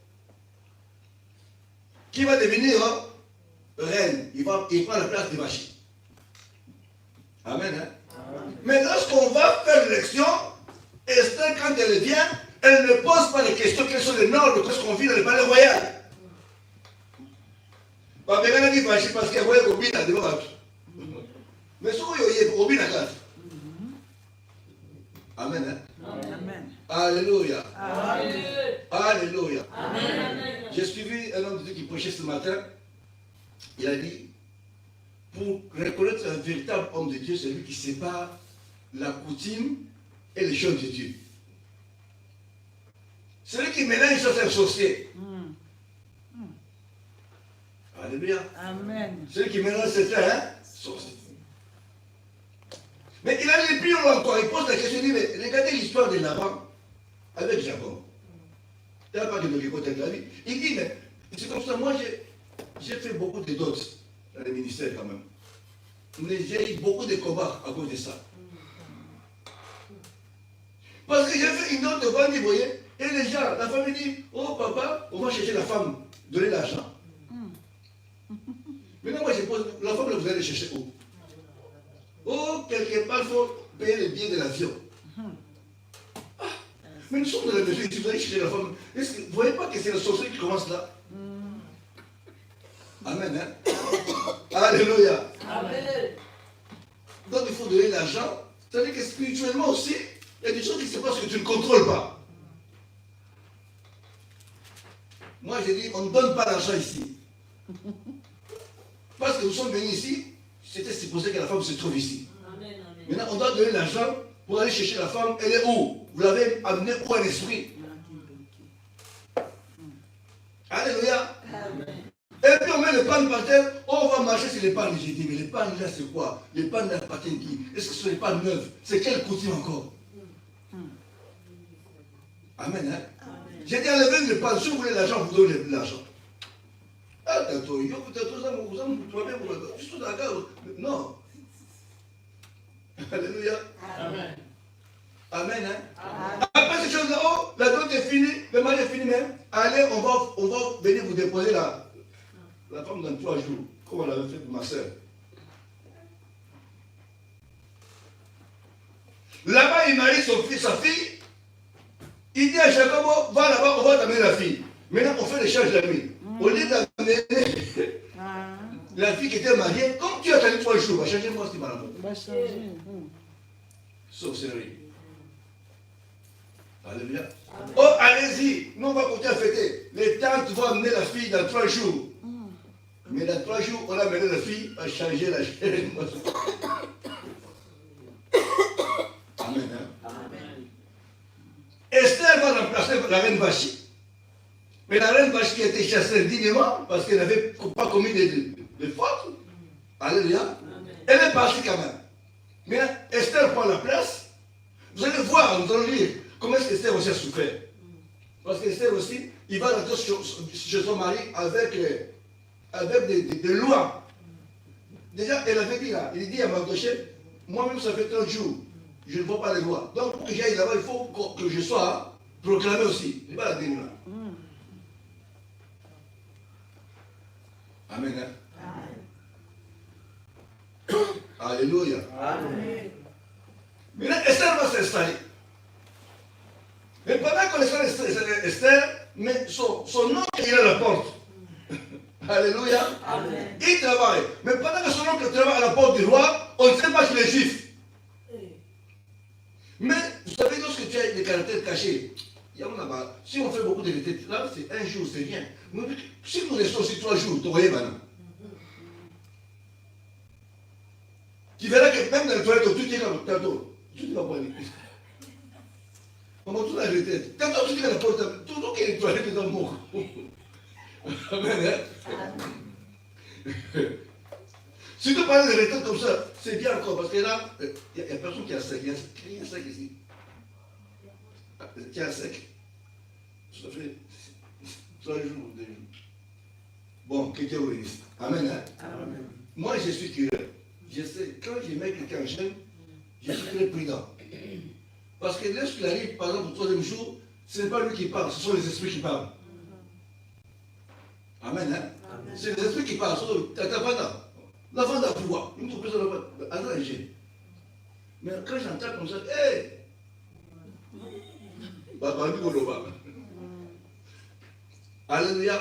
Speaker 1: qui va devenir reine. Il prend la place de Vachi. Amen. Hein? Mais lorsqu'on va faire l'élection, Esther, quand elle vient, elle ne pose pas les questions quels sont les normes de ce qu'on vit dans le palais royal. Parce qu'il y a parce qu'il y a Obi là devant. Mais ce qu'il y a Obi là. Amen. Hein?
Speaker 3: Amen.
Speaker 1: Alléluia.
Speaker 3: Amen.
Speaker 1: Alléluia.
Speaker 3: Amen.
Speaker 1: J'ai suivi un homme de Dieu qui prêchait ce matin. Il a dit, pour reconnaître un véritable homme de Dieu, c'est lui qui sépare la coutume et les choses de Dieu. Celui qui mélange ça, c'est un sorcier. Alléluia.
Speaker 3: Amen.
Speaker 1: Celui qui mélange, c'est un sorcier. Mais il a les plus loin encore. Il pose la question, il dit, mais regardez l'histoire de Laban avec Jacob. Il n'a pas de côté de la vie. Il dit, mais c'est comme ça, moi j'ai fait beaucoup de dots dans le ministère quand même. Mais j'ai eu beaucoup de combats à cause de ça. Parce que j'ai fait une note de vente, vous voyez, et les gens, la famille dit, oh papa, on va chercher la femme, donner l'argent. Maintenant, moi je pose, la femme, vous allez chercher où? Oh, quelque part, il faut payer le billet de l'avion. Ah, mais nous sommes dans la maison ici, vous allez chercher la femme. Est-ce que vous ne voyez pas que c'est le sorcier qui commence là? Amen. Hein? Alléluia.
Speaker 3: Amen.
Speaker 1: Donc il faut donner l'argent. C'est-à-dire que spirituellement aussi, il y a des choses qui se passent que tu ne contrôles pas. Moi j'ai dit, on ne donne pas l'argent ici. Parce que nous sommes venus ici, c'était supposé que la femme se trouve ici.
Speaker 3: Amen.
Speaker 1: Maintenant, on doit donner l'argent pour aller chercher la femme. Elle est où? Vous l'avez amenée où en esprit? Alléluia.
Speaker 3: Amen.
Speaker 1: Et puis on met le pan par terre. Oh, on va marcher sur les pannes. J'ai dit, mais les pannes là, c'est quoi? Les pannes là appartiennent qui? Est-ce que ce sont les pannes neuves? C'est quelle coutume encore? Amen. Hein? J'ai dit, enlevez le pan. Si vous voulez l'argent, vous donnez l'argent. Ah, tantôt, vous avez juste d'accord. Non. Alléluia.
Speaker 3: Amen.
Speaker 1: Amen. Hein? Après ces choses-là, oh, la dot est finie, le mari est fini même. Allez, on va venir vous déposer la femme dans 3 jours, comme on l'avait fait pour ma soeur. Là-bas, il marie sa fille. Il dit à Jacob, va là-bas, on va t'amener la fille. Maintenant, on fait l'échange d'amis. Au lieu d'amener la fille qui était mariée, comme tu as attendu 3 jours, va changer moi ce qui m'a rappelé.
Speaker 3: Va changer.
Speaker 1: Sorcellerie. Alléluia. Oh, allez-y, nous on va continuer à fêter. Les tantes vont amener la fille dans 3 jours. Mais dans 3 jours, on a amené la fille à changer la chaîne. Amen. Hein?
Speaker 3: Amen.
Speaker 1: Esther va remplacer la reine Vachi. Mais la reine Vachi qui a été chassée dignement parce qu'elle n'avait pas commis de faute. Alléluia. Elle est partie quand même. Mais Esther prend la place. Vous allez voir, nous allons lire comment est-ce qu'Esther aussi a souffert. Parce qu'Esther aussi, il va rentrer chez son mari avec des lois. Déjà, elle avait dit là, il dit à Mardochée, moi-même ça fait 30 jours, je ne vois pas les lois. Donc pour que j'aille là-bas, il faut que je sois proclamé aussi. Je ne vais pas la dire là. Amen. Hein? Alléluia.
Speaker 3: Amen.
Speaker 1: Maintenant, Esther va s'installer. Mais pendant qu'on est Esther, mais son oncle il est à la porte. Alléluia.
Speaker 3: Amen.
Speaker 1: Il travaille. Mais pendant que son oncle travaille à la porte du roi, on ne sait pas qu'il est juif. Mais vous savez, lorsque tu as des caractères cachés, il y a là-bas, si on fait beaucoup de vérités, là c'est un jour, c'est rien. Mais si nous restons aussi 3 jours, tu voyez maintenant. Tu verras que même dans les toilettes, tout est comme tantôt. Tu ne vas pas aller. On va tout la vérité. Tantôt, tu dis à la porte, tout qu'il y a les toilettes dans le mot. Amen. Hein? Si tu parles de vérité comme ça, c'est bien encore, parce que là, il n'y a personne qui a sec. Il y a sec ici. Qui a sec. Ça fait 3 jours, 2 jours. Bon, que Dieu vous bénisse. Amen. Hein? Amen. Moi, je suis curieux. Je sais, quand je mets quelqu'un jeune, Je suis très prudent. Parce que lorsqu'il arrive, par exemple, au troisième jour, ce n'est pas lui qui parle, ce sont les esprits qui parlent. Amen. Hein? C'est les esprits qui parlent. L'enfant doit pouvoir. Une autre personne doit agir. Mais quand j'entends comme ça, hé! Alléluia.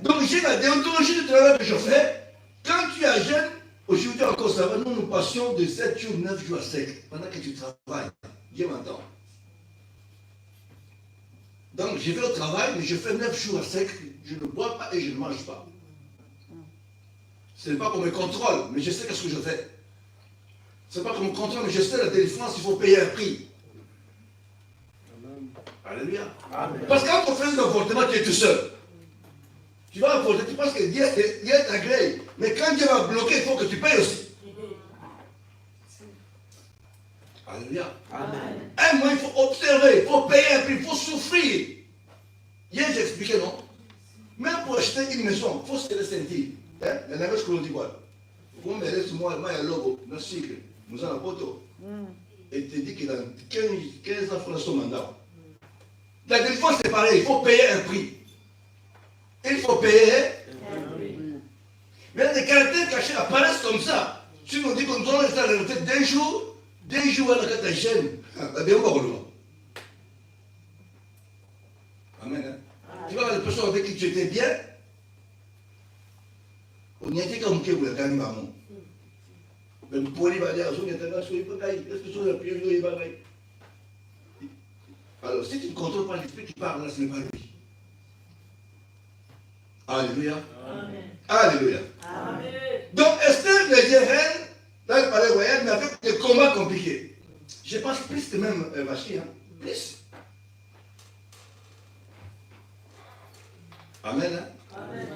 Speaker 1: Donc j'ai la déontologie du travail que je fais. Quand tu es jeune, aujourd'hui encore ça va, nous passions de 7 jours, 9 jours à sec. Pendant que tu travailles, Dieu m'entend. Donc je vais au travail, mais je fais 9 jours à sec, je ne bois pas et je ne mange pas. Ce n'est pas qu'on me contrôle, mais je sais ce que je fais. Ce n'est pas qu'on me contrôle, mais je sais la délivrance, il faut payer un prix. Alléluia. Amen. Parce que quand on fait un avortement, tu es tout seul. Tu vas avorter, tu penses que Dieu t'agrée. Mais quand Dieu va bloquer, il faut que tu payes aussi. Alléluia. Amen. Un mois, il faut observer, il faut payer un prix, il faut souffrir. Hier, j'ai expliqué, non? Même pour acheter une maison, il faut se le sentir. Hein? La navette que l'on dit quoi? Comme elle est moi, il y a un logo, un cycle, nous avons un poteau. Et tu dis que dans 15 ans, il faut la somme mandat. La délivrance, c'est pareil, il faut payer un prix. Il faut payer un prix. Mais les caractères cachés apparaissent comme ça. Si on dit qu'on doit rester à la retraite d'un jour à la carte chaîne, Amen. Hein? Tu vois, les personnes avec qui tu étais bien, on y a été comme que vous l'avez gagné, maman. Mais vous pouvez aller à la zone internationale, est-ce que tu as pu y aller? Alors, si tu ne contrôles pas l'esprit qui parle, là, ce n'est pas lui. Alléluia. Amen. Alléluia. Amen. Donc, Esther, les reine, dans le palais royal, mais avec des combats compliqués. Je pense plus que même Vachi, hein. Plus. Amen. Hein? Amen.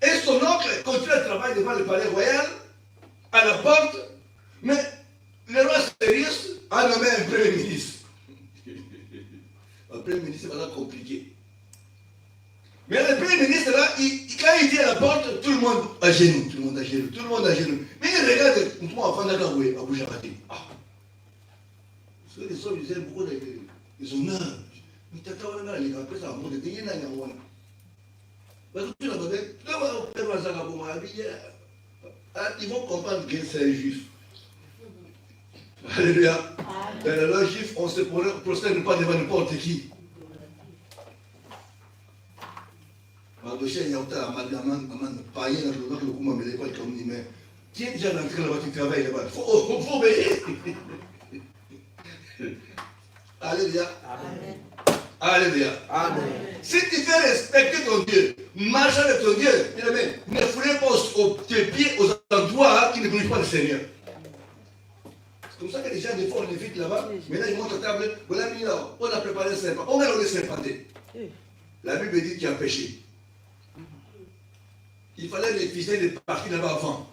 Speaker 1: Et son oncle continue à travailler devant le palais royal, à la porte, mais le roi Sérius a nommé un premier ministre. Un premier ministre, c'est vraiment compliqué. Mais le premier ministre, là, quand il dit à la porte, tout le monde à genoux, tout le monde à genoux, tout le monde à genoux. Mais il regarde, moi, enfant d'Agaboué, à Boujarati. Ah. Parce que les hommes, ils aiment beaucoup les honneurs. Mais tu as les gars, ça, on est payé, ils vont comprendre que c'est un juif. Alléluia. Dans la loi juive, on se prosterne pas devant n'importe qui. Tu es déjà rentré là-bas, tu travailles là-bas. Il faut obéir. Alléluia. Alléluia. Amen. Si tu veux respecter ton Dieu, marche avec ton Dieu, ne foulez pas tes pieds aux endroits qui ne glorifient pas le Seigneur. C'est comme ça que les gens, des fois, on évite là-bas. Maintenant, ils montent à table. Voilà, on a préparé un serpent. On va le laisser serpenter. La Bible dit qu'il y a un péché. Il fallait refuser de partir là-bas avant.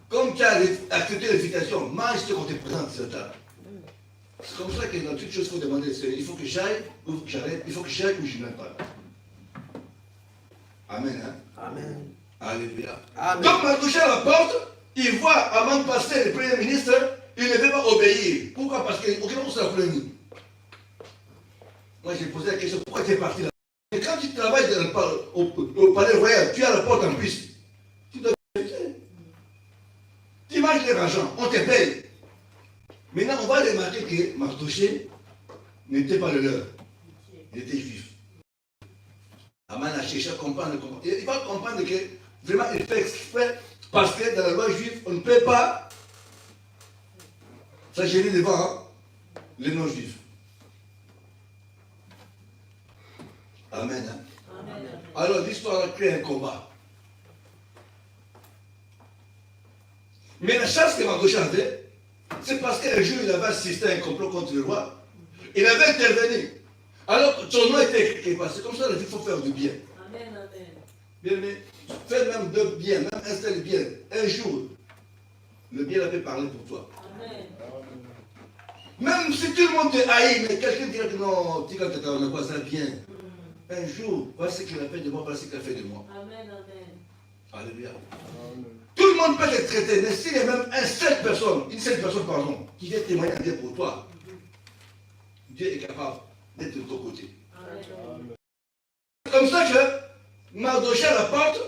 Speaker 1: Comme tu as accepté l'invitation, mange ce qu'on te présente sur la table. C'est comme ça que dans toutes choses, il faut demander au Seigneur. Il faut que j'aille ou que j'arrête. Il faut que j'aille ou je n'aille pas. Amen. Hein? Amen. Alléluia. Amen. Donc, Mardochée à la porte, il voit avant de passer le premier ministre, il ne veut pas obéir. Pourquoi? Parce qu'il aucun monde s'est plaigné. Moi, j'ai posé la question, pourquoi tu es parti là? Et quand tu travailles au palais royal, tu as la porte en plus. Tu dois tu manges l'argent, on te paye. Maintenant, on va remarquer que Mardochée n'était pas le leur. Il était juif. Aman a cherché à comprendre. Il va comprendre que vraiment il fait exprès parce que dans la loi juive, on ne peut pas s'agérer devant les non-juifs. Amen. Amen. Alors l'histoire a créé un combat. Mais la chance que Mardochée avait, c'est parce qu'un jour il avait assisté à un complot contre le roi. Il avait intervenu. Alors son nom était écrit. C'est comme ça la vie, il faut faire du bien. Amen, amen. Bien, mais fais même de bien, même installe bien. Un jour, le bien avait parlé pour toi. Amen. Même si tout le monde te haït, mais quelqu'un dirait que non, tu n'as pas ça bien. Un jour, voilà ce qu'il a fait de moi, voilà ce qu'il a fait de moi. Amen, amen. Alléluia. Tout le monde peut être traité, mais s'il y a même une seule personne, pardon, qui vient témoigner à Dieu pour toi, Dieu est capable d'être de ton côté. C'est comme ça que Mardochée à la porte,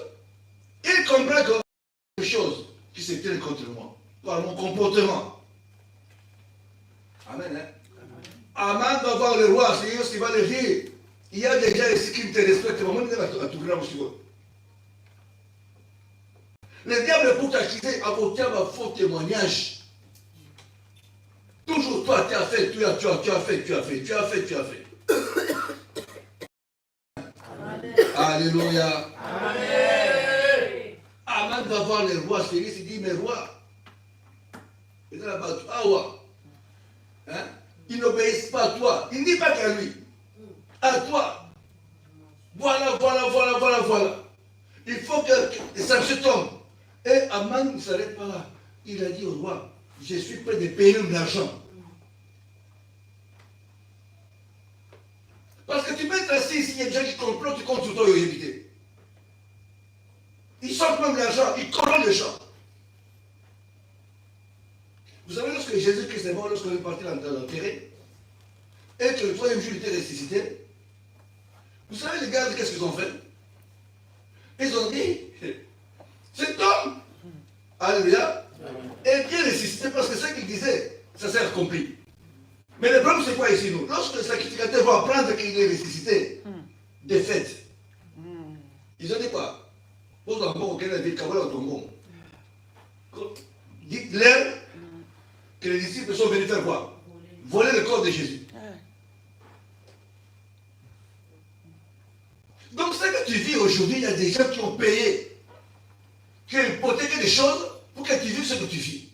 Speaker 1: il comprend que quelque chose qui se tient contre moi, par mon comportement. Amen. Hein? Aman va voir le roi, c'est lui qui va le dire. Il y a des gens ici qui ne te respectent pas. Moi, je vais tout grand aussi. Le diable, pour t'acquitter, avocat va faux témoignage. Toujours toi, tu as fait, tu as fait. Alléluia.
Speaker 3: Amen.
Speaker 1: Aman va voir le roi, c'est lui qui dit, mais roi, il est là-bas, ah ouais. Hein? Ils n'obéissent pas à toi. Il ne dit pas qu'à lui. À toi. Voilà. Il faut que ça se tombe. Et Aman ne s'arrête pas là. Il a dit au roi, je suis prêt de payer de l'argent. Parce que tu peux être assis ici, il y a des gens qui complotent contre toi et éviter. Ils sortent même l'argent, ils corrompent les gens. Vous savez, lorsque Jésus-Christ est mort, lorsqu'on est parti dans l'enterrer, et que le troisième jour il était ressuscité, vous savez, les gars, qu'est-ce qu'ils ont fait? Ils ont dit, cet homme, alléluia, est bien ressuscité parce que ce qu'il disait, ça s'est accompli. Mais le problème, c'est quoi ici, nous? Lorsque le sacrificateur va apprendre qu'il est ressuscité, des fêtes, ils ont dit quoi? Pose un bon, auquel avait Kabbalah au tombon. Dites-leur que les disciples sont venus faire quoi? Voler le corps de Jésus. Donc, ce que tu vis aujourd'hui, il y a des gens qui ont payé, qui ont hypothéqué des choses pour que tu vives ce que tu vis.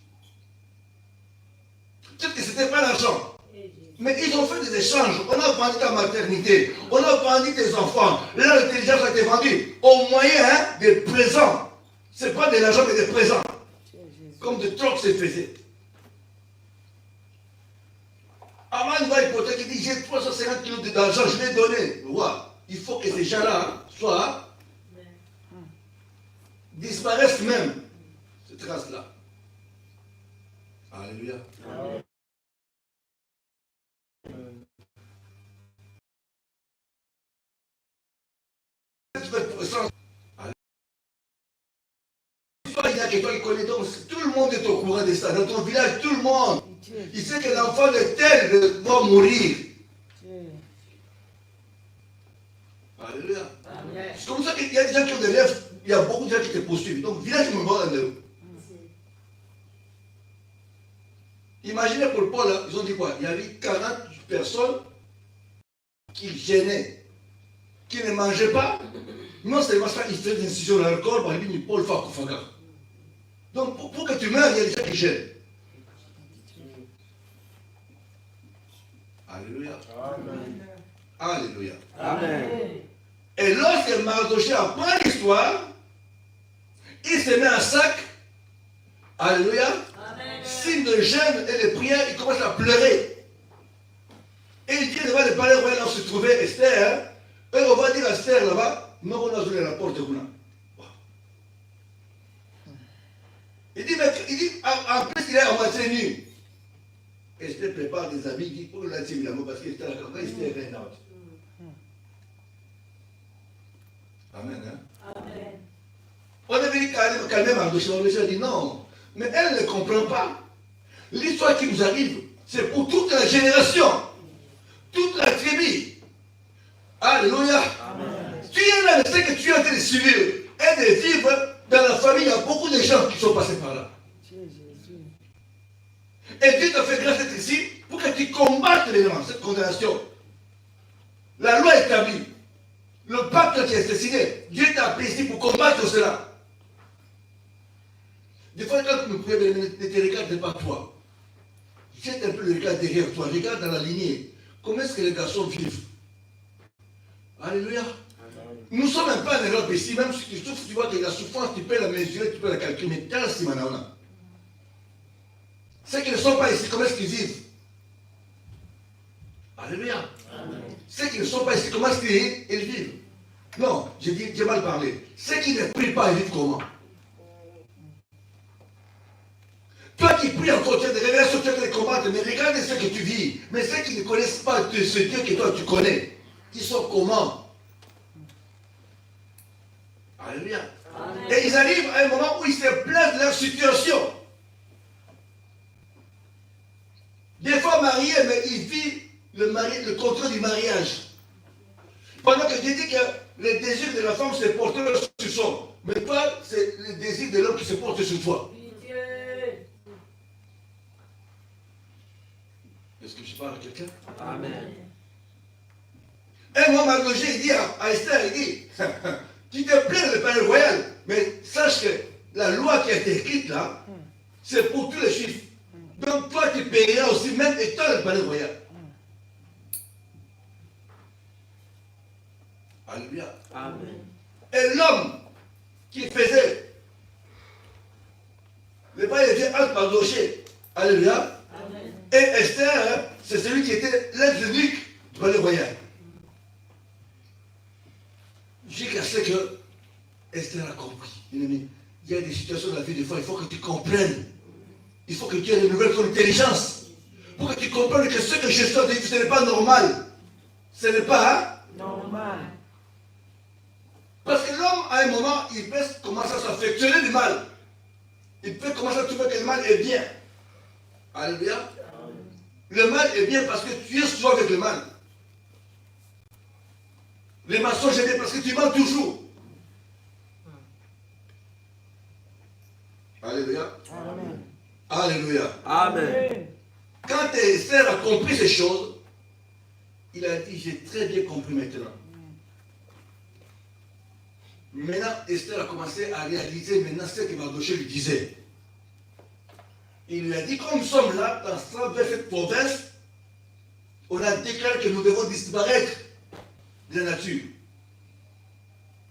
Speaker 1: Peut-être que ce n'était pas l'argent. Mais ils ont fait des échanges. On a vendu ta maternité. On a vendu tes enfants. Là, l'intelligence a été vendue au moyen des présents. Ce n'est pas de l'argent, mais des présents. Comme de trocs se faisait. Aman va hypothéquer, il dit, j'ai 350 kilos d'argent, je vais donner. Roi, il faut que ces gens-là soient, disparaissent même, ces traces-là. Alléluia. Amen. Il y a quelqu'un qui connaît, donc tout le monde est au courant de ça. Dans ton village, tout le monde. Il sait que l'enfant de tel doit mourir. Alléluia. C'est comme ça qu'il y a des gens qui ont des rêves, il y a beaucoup de gens qui te poursuivent. Donc, village me voit dans le. Imaginez pour Paul, ils ont dit quoi? Il y avait 40 personnes qui gênaient, qui ne mangeaient pas. Non seulement ça, ils faisaient des incisions dans leur corps, il dit Paul Fakoufaga. Donc, pour que tu meurs, il y a des gens qui gênent. Alléluia. Amen. Alléluia.
Speaker 3: Amen.
Speaker 1: Et lorsque Mardochée apprend l'histoire, il se met en sac. Alléluia. Amen. Signe de jeûne et de prière, il commence à pleurer. Et il vient devant le palais royal où se trouvait Esther. Et on va dire à Esther là-bas, non, on a ouvert la porte de Gouna. Il dit, en plus, il est à moitié nu. Esther prépare des habits, il dit, pour la team là-bas, parce qu'Esther est reine. Amen. Hein? Amen. On est venu calmer Mardochée. Mardochée a dit non. Mais elle ne comprend pas. L'histoire qui nous arrive, c'est pour toute la génération. Toute la tribu. Alléluia. Amen. Tu es là, c'est que tu es en train de suivre et de vivre dans la famille. Il y a beaucoup de gens qui sont passés par là. Et Dieu t'a fait grâce d'être ici pour que tu combattes cette condamnation. La loi est établie. Le pacte qui est signé, Dieu t'a appelé ici pour combattre cela. Des fois, quand nous prions, ne te regarde pas toi. Jette un peu le regard derrière toi. Regarde dans la lignée. Comment est-ce que les garçons vivent? Alléluia. Nous sommes un peu en Europe ici, même si tu souffres, tu vois que la souffrance, tu peux la mesurer, tu peux la calculer. Mais quand c'est maintenant, ceux qui ne sont pas ici, comment est-ce qu'ils vivent? Alléluia. Ceux qui ne sont pas ici, comment est-ce qu'ils vivent? Non, j'ai mal parlé. Ceux qui ne prient pas, ils vivent comment? Toi qui pries encore, tu as des révélations, tu as des combattre, mais regarde ce que tu vis. Mais ceux qui ne connaissent pas ce Dieu que toi tu connais, ils sont comment? Alléluia. Et ils arrivent à un moment où ils se plaignent de leur situation. Des fois mariés, mais ils vivent le contrôle du mariage. Pendant que Dieu dit que le désir de la femme se porte sur son, mais pas c'est le désir de l'homme qui se porte sur toi. Est-ce que je parle à quelqu'un?
Speaker 3: Amen.
Speaker 1: Un homme a logé, il dit à Esther, il dit, tu te plains le palais royal, mais sache que la loi qui a été écrite là, c'est pour tous les juifs. Donc toi tu payeras aussi, même étant le palais royal. Alléluia.
Speaker 3: Amen.
Speaker 1: Et l'homme qui faisait le palais était entre Mardoché. Alléluia. Et Esther, c'est celui qui était l'être unique du palais royal. J'ai cassé que Esther a compris. Il y a des situations dans la vie, des fois, il faut que tu comprennes. Il faut que tu aies de nouvelles intelligence. Pour que tu comprennes que ce que je suis en train de vivre, ce n'est pas normal. Ce n'est pas
Speaker 3: Normal.
Speaker 1: Parce que l'homme, à un moment, il peut commencer à s'affectionner du mal. Il peut commencer à trouver que le mal est bien. Alléluia. Le mal est bien parce que tu es souvent avec le mal. Les mensonges est bien parce que tu mens toujours. Alléluia.
Speaker 3: Amen.
Speaker 1: Alléluia.
Speaker 3: Amen.
Speaker 1: Quand Esther a compris ces choses, il a dit, j'ai très bien compris maintenant. Maintenant, Esther a commencé à réaliser maintenant ce que Mardoché lui disait. Il lui a dit, comme nous sommes là, dans cette province, on a déclaré que nous devons disparaître de la nature.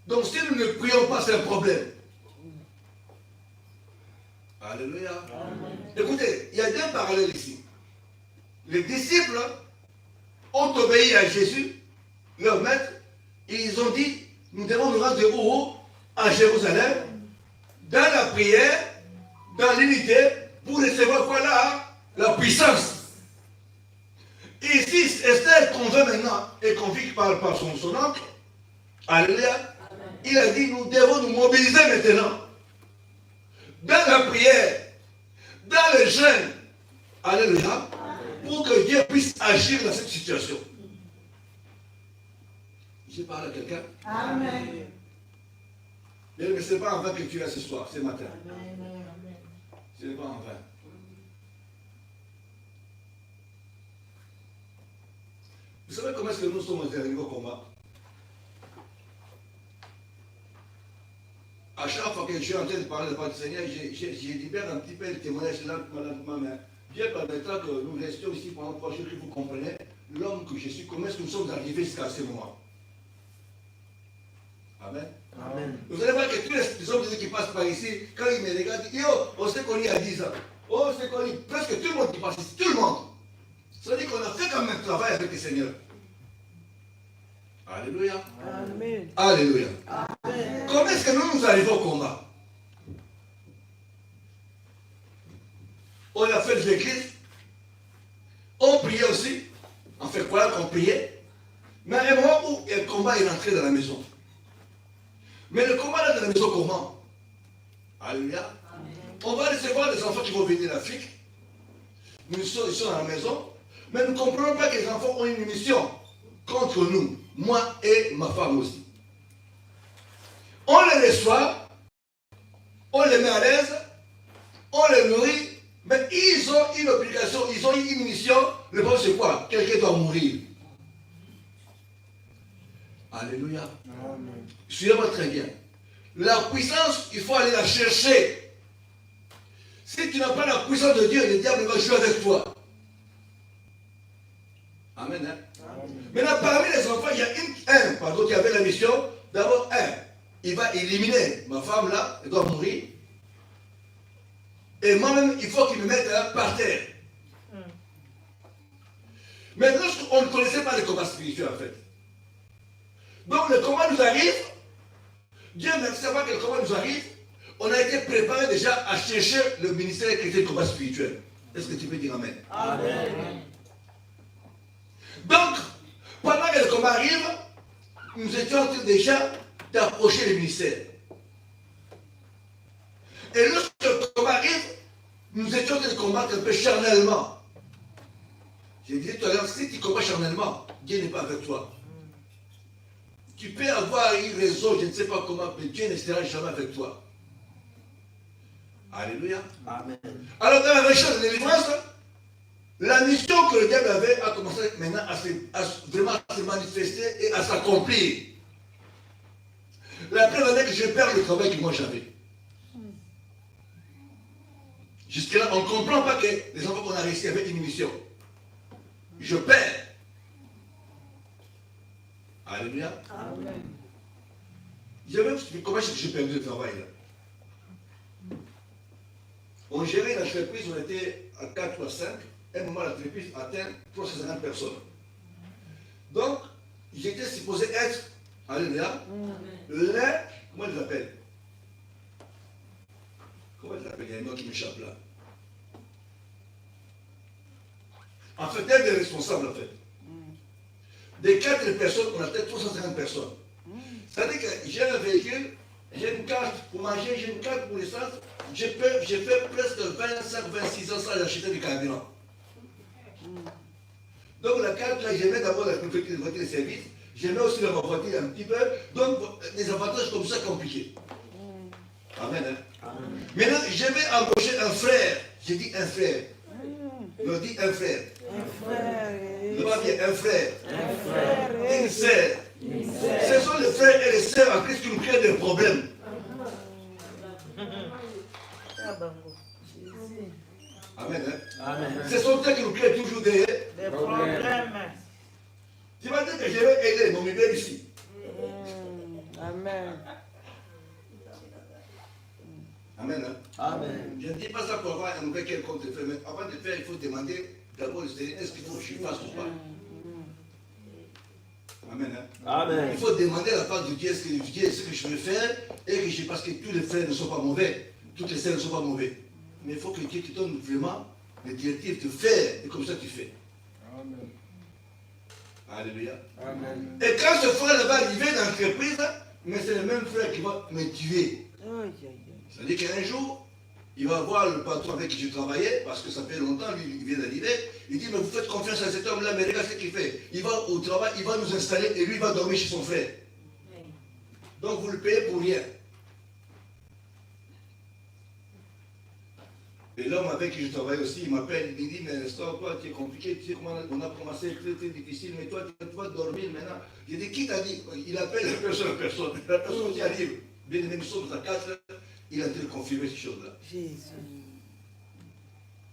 Speaker 1: Donc si nous ne prions pas, c'est un problème. Alléluia. Amen. Écoutez, il y a deux parallèles ici. Les disciples ont obéi à Jésus, leur maître, et ils ont dit, nous devons nous rendre haut à Jérusalem, dans la prière, dans l'unité, pour recevoir quoi là? La puissance. Ici, Esther convainc maintenant et convainc par son oncle. Alléluia. Il a dit, nous devons nous mobiliser maintenant. Dans la prière, dans le jeûne. Alléluia. Pour que Dieu puisse agir dans cette situation. Je parle à quelqu'un.
Speaker 4: Amen.
Speaker 1: Mais ce n'est pas en vain que tu es là ce soir, ce matin. Ce n'est pas en vain. Vous savez comment est-ce que nous sommes arrivés au combat? À chaque fois que je suis en train de parler de la part du Seigneur, je libère un petit peu le témoignage là, ma main. Dieu permettra que nous restions ici pendant 3 jours, que vous comprenez l'homme que je suis, comment est-ce que nous sommes arrivés jusqu'à ce moment. Amen.
Speaker 3: Amen.
Speaker 1: Vous allez voir que tous les hommes qui passent par ici, quand ils me regardent, ils disent, oh, on s'est connus à 10 ans. Oh, on s'est connus, presque tout le monde qui passe ici, tout le monde. Ça veut dire qu'on a fait quand même un travail avec le Seigneur. Alléluia.
Speaker 3: Amen.
Speaker 1: Alléluia.
Speaker 3: Amen.
Speaker 1: Comment est-ce que nous arrivons au combat? On a fait de l'église, on priait aussi, on fait croire qu'on priait, mais à un moment où le combat est rentré dans la maison. Mais le combat est dans la maison comment? Alléluia. On va recevoir des enfants qui vont venir d'Afrique. Nous sommes ici dans la maison, mais nous ne comprenons pas que les enfants ont une mission contre nous, moi et ma femme aussi. On les reçoit, on les met à l'aise, on les nourrit, mais ils ont une obligation, ils ont une mission. Le problème c'est quoi? Quelqu'un doit mourir. Alléluia.
Speaker 3: Amen.
Speaker 1: Suivez-moi très bien. La puissance, il faut aller la chercher. Si tu n'as pas la puissance de Dieu, le diable va jouer avec toi. Amen. Hein?
Speaker 3: Amen.
Speaker 1: Maintenant, parmi les enfants, il y a un qui avait la mission. D'abord, il va éliminer ma femme là, elle doit mourir. Et moi-même, il faut qu'il me mette par terre. Mais lorsqu'on ne connaissait pas le combat spirituel en fait, Donc le combat nous arrive. Dieu ne sait pas que le combat nous arrive. On a été préparé déjà à chercher le ministère qui était le combat spirituel. Est-ce que tu peux dire Amen?
Speaker 3: Amen.
Speaker 1: Donc, pendant que le combat arrive, nous étions en train déjà d'approcher le ministère. Et lorsque le combat arrive, nous étions en train de combattre un peu charnellement. J'ai dit tout à l'heure, si tu combats charnellement, Dieu n'est pas avec toi. Tu peux avoir une raison, je ne sais pas comment, mais Dieu ne sera jamais avec toi. Alléluia.
Speaker 3: Amen.
Speaker 1: Alors dans la recherche de délivrance, la mission que le diable avait a commencé maintenant vraiment à se manifester et à s'accomplir. La première année que je perds le travail que moi j'avais. Jusque-là, on ne comprend pas que les enfants qu'on a réussi avec une mission. Je perds. Alléluia.
Speaker 4: Amen.
Speaker 1: Je vais vous expliquer comment j'ai perdu le travail là. On gérait l'entreprise, on était à 4 ou à 5. À un moment, l'entreprise atteint 350 personnes. Donc, j'étais supposé être, alléluia, comment ils l'appellent? Comment ils l'appellent? Il y a un nom qui m'échappe là. En fait, un des responsables, en fait. Des 4 personnes, on atteint 350 personnes. C'est-à-dire que j'ai un véhicule, j'ai une carte pour manger, j'ai une carte pour l'essence. J'ai fait presque 25-26 ans sans acheter du carburant. Donc la carte, là, je mets d'abord la voiture de service, je mets aussi dans ma voiture un petit peu. Donc des avantages comme ça compliqués. Amen. Hein? Amen. Maintenant, je vais embaucher un frère. J'ai dit un frère. Je dis un frère.
Speaker 3: Un frère.
Speaker 1: Ne pas bien un frère.
Speaker 3: Un frère.
Speaker 1: Une sœur. Ce sont les frères et les sœurs en Christ qui nous créent des problèmes. Amen. Hein?
Speaker 3: Amen.
Speaker 1: Ce sont eux qui nous créent toujours des
Speaker 3: problèmes.
Speaker 1: Tu vas dire que je vais aider mon bébé ici.
Speaker 3: Amen.
Speaker 1: Amen. Hein?
Speaker 3: Amen.
Speaker 1: Je ne dis pas ça pour avoir un nouvel quelconque de faire, mais avant de faire, il faut demander d'abord au Seigneur, est-ce qu'il faut que je fasse ou pas? Amen. Hein?
Speaker 3: Amen.
Speaker 1: Il faut demander à la part de Dieu, est-ce que Dieu ce que je veux faire, et que je, parce que tous les frères ne sont pas mauvais, toutes les sœurs ne sont pas mauvais. Mais il faut que Dieu te donne vraiment les directives de faire, et comme ça tu fais.
Speaker 3: Amen.
Speaker 1: Alléluia.
Speaker 3: Amen.
Speaker 1: Et quand ce frère va arriver dans l'entreprise, mais c'est le même frère qui va me tuer. C'est-à-dire qu'un jour, il va voir le patron avec qui je travaillais, parce que ça fait longtemps, lui, il vient d'arriver. Il dit, mais vous faites confiance à cet homme-là, mais regarde ce qu'il fait. Il va au travail, il va nous installer et lui, il va dormir chez son frère. Donc vous le payez pour rien. Et l'homme avec qui je travaille aussi, il m'appelle, il me dit, mais toi, tu es compliqué, tu sais comment on a commencé, très difficile, mais toi, tu vas dormir maintenant. J'ai dit, qui t'a dit? Il appelle la personne. La personne qui arrive. Bien aimé, nous sommes à 4, il a en train de confirmer ces choses-là.
Speaker 3: Jésus.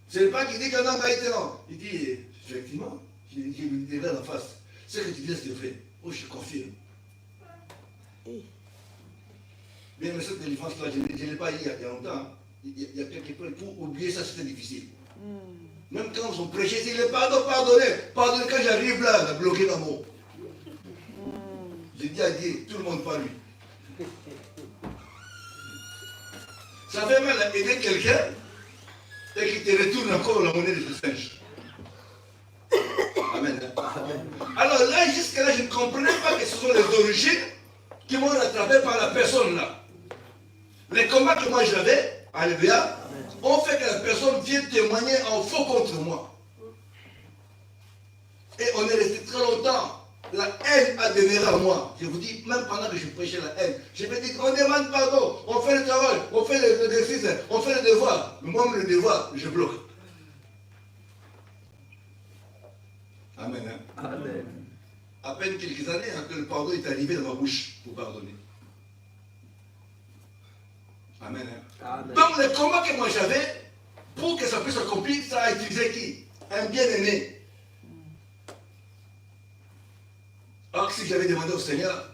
Speaker 1: C'est pas qu'il dit qu'un homme a été non. Il dit, effectivement, je lui dis là en face. Ce que tu dis, c'est vrai. Oh, je confirme. Bien, mais cette délivrance-là, je ne l'ai pas eu il y a longtemps. Il y a quelques points. Pour oublier ça, c'était difficile. Même quand ils ont prêché, c'est le pardon, pardonnez. Pardonnez quand j'arrive là, à bloquer l'amour. J'ai dit à Dieu, tout le monde pas lui. Ça fait mal à aider quelqu'un et qu'il te retourne encore la monnaie de singe. Amen. Alors là, jusqu'à là, je ne comprenais pas que ce sont les origines qui m'ont rattrapé par la personne là. Les combats que moi j'avais, alléluia, ont fait que la personne vienne témoigner en faux contre moi. Et on est resté très longtemps. La haine a demeuré à moi. Je vous dis, même pendant que je prêchais la haine, je me dis, on demande pardon, on fait le travail, on fait l'exercice, on fait le devoir. Moi, le devoir, je bloque. Amen. Hein?
Speaker 3: Amen.
Speaker 1: À peine quelques années que le pardon est arrivé dans ma bouche pour pardonner. Amen. Hein?
Speaker 3: Amen.
Speaker 1: Donc, le combat que moi j'avais, pour que ça puisse s'accomplir, ça a utilisé qui? Un bien-aimé. Alors que si j'avais demandé au Seigneur,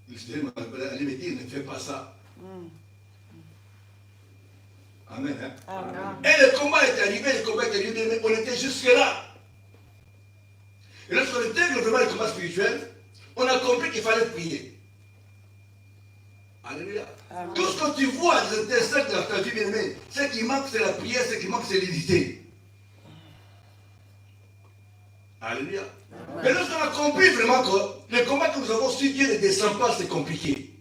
Speaker 1: le Seigneur allait me dire, ne fais pas ça. Amen. Hein?
Speaker 3: Amen.
Speaker 1: Et le combat est arrivé, mais on était jusque là. Et lorsqu'on intègre vraiment le combat spirituel, on a compris qu'il fallait prier. Alléluia. Tout ce que tu vois dans ta vie bien-aimée, ce qui manque, c'est la prière, ce qui manque, c'est l'unité. Alléluia. Mais lorsqu'on a compris vraiment que le combat que nous avons su, Dieu ne descend pas, c'est compliqué.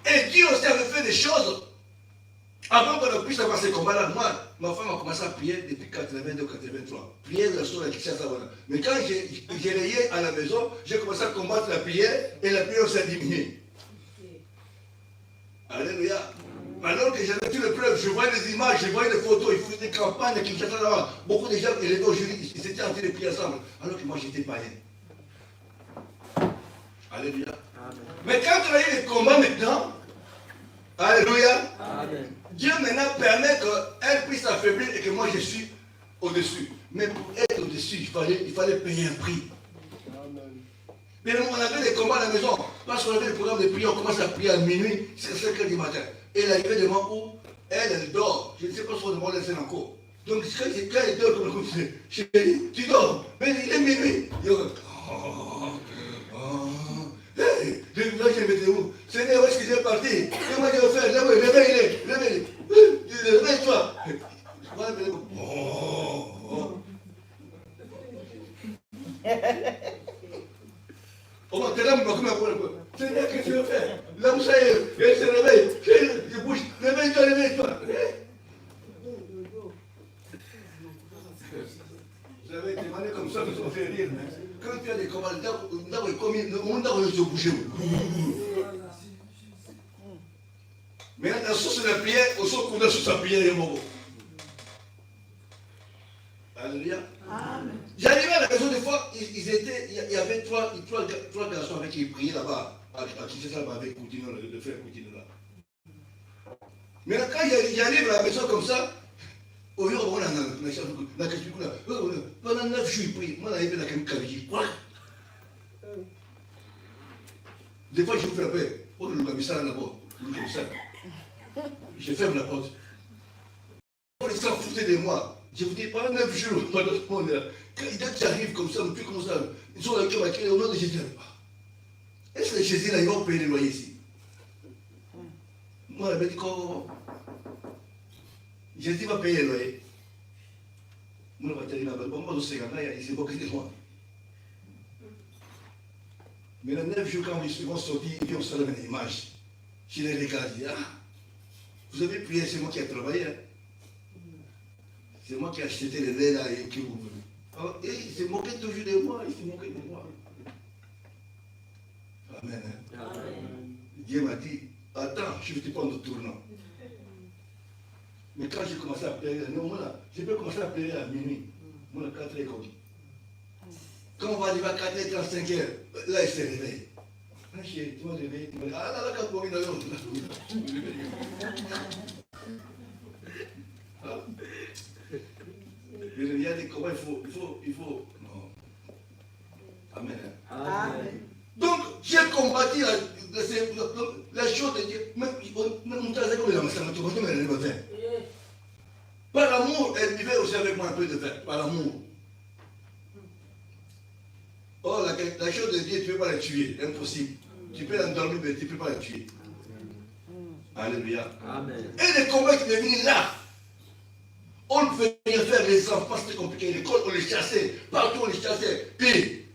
Speaker 1: Et Dieu aussi avait fait des choses avant qu'on puisse avoir ces combats-là. Moi, ma femme a commencé à prier depuis 82-83. Prier de la chose à Kinshasa. Mais quand j'ai rayé à la maison, j'ai commencé à combattre la prière et la prière s'est diminuée. Alléluia. Alors que j'avais toutes les preuves, je voyais les images, je voyais les photos, ils faisaient des campagnes à Kinshasa là-bas. Beaucoup de gens élevaient au jury, ils étaient en train de prier ensemble. Alors que moi j'étais païen. Alléluia. Amen. Mais quand on a eu les combats maintenant, alléluia, amen. Dieu maintenant permet qu'elle puisse s'affaiblir et que moi je suis au-dessus. Mais pour être au-dessus, il fallait payer un prix. Mais on avait des combats à la maison. Parce qu'on avait le programme de prière, on commence à prier à minuit, c'est 5 h du matin. Et elle arrivait devant où elle dort. Je ne sais pas si on demande elle encore. Donc quand elle dort, comme je dis, tu dors. Mais il est minuit. Hey, là, je m'étais où? Seigneur, où est-ce que j'ai parti? Comment je vais faire? Réveille-les. Réveille-toi. Oh, t'es là, mais Seigneur, qu'est-ce que tu veux faire? Là où ça y est, elle se réveille. Je bouge. Réveille-toi, réveille-toi. Vous avez demandé comme ça, vous ont fait rire. Quand tu as des combats, le monde a se bouger. Mais la source de la prière, au sens qu'on a sous sa prière, il y a mon. Alléluia. J'arrivais à la maison des fois, il y avait trois garçons avec qui ils priaient là-bas, à Kinshasa, avec Coutinho, le frère Coutinho là. Mais quand j'arrive à la maison comme ça, au lieu on a pendant 9 jours, il prie. Moi, j'arrive à la Kaviji. Quoi? Des fois, je vous fais la paix. Oh, le commissaire là-bas. Je ferme la porte. On les s'en foutait de moi. Je vous dis, pendant 9 jours, pendant ce monde-là, quand ils arrivent comme ça, puis comme ça, ils sont là, au nom de Jésus. Est-ce que Jésus, là, ils vont payer les loyers ici? Moi, elle m'a dit qu'on. Jésus va payer les loyers. Moi, je vais te dire, il s'est moqué de moi. Mais les 9 jours, quand ils vont sortir, ils viennent se donner une image. Je les regarde, je dis, ah, vous avez prié, c'est moi qui ai travaillé. Hein. C'est moi qui ai acheté les laits là et qui vous voulez. Alors, et il s'est moqué toujours de moi, il s'est moqué de moi. Amen. Hein. Amen. Dieu m'a dit, attends, je vais te prendre au tournant. Mais quand j'ai commencé à pleurer, non, moi, je peux commencer à pleurer à minuit. Moi, à 4 h comme. Quand on va arriver à 4 h 35 h, là, il s'est réveillé. Ah, chérie, tu m'as réveillé. Tu m'as dit, ah là, là, quand on est dans l'autre. Il y a des combats, il faut. Non. Amen. Amen. Donc, j'ai combattu la chose de Dieu. Par l'amour, elle vivait aussi avec moi un peu de vin. Par l'amour. Oh, la chose de Dieu, tu ne peux pas la tuer. Impossible. Tu peux l'endormir, mais tu ne peux pas la tuer. Alléluia. Amen. Et les combats qui devenaient là. On ne pouvait rien faire, les enfants, c'était compliqué. L'école, on les chassait. Partout, on les chassait. Puis,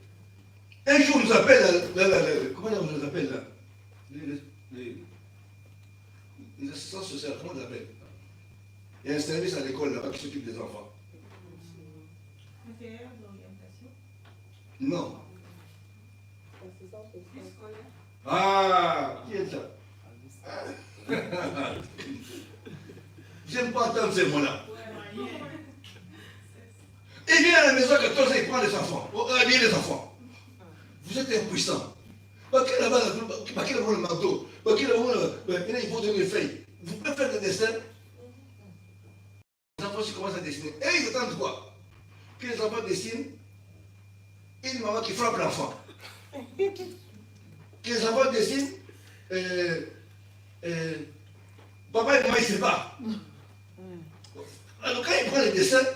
Speaker 1: un jour, on nous appelle, comment on nous appelle là? Les assistants sociaux, comment on les appelle? Il y a un service à l'école là-bas qui s'occupe des enfants.
Speaker 4: Conseillère d'orientation?
Speaker 1: Non. Ah, qui est ça? J'aime pas entendre ces mots-là. Il vient à la maison à 14 ans, il prend les enfants, habiller les enfants. Vous êtes impuissants. Parce qu'il a le manteau, parce qu'il a il faut donner les feuilles. Vous pouvez faire des dessins. Les enfants commencent à dessiner. Et ils attendent quoi? Que les enfants dessinent une maman qui frappe l'enfant. Que les enfants dessinent papa et maman, ils se battent. Alors quand ils prennent les dessins,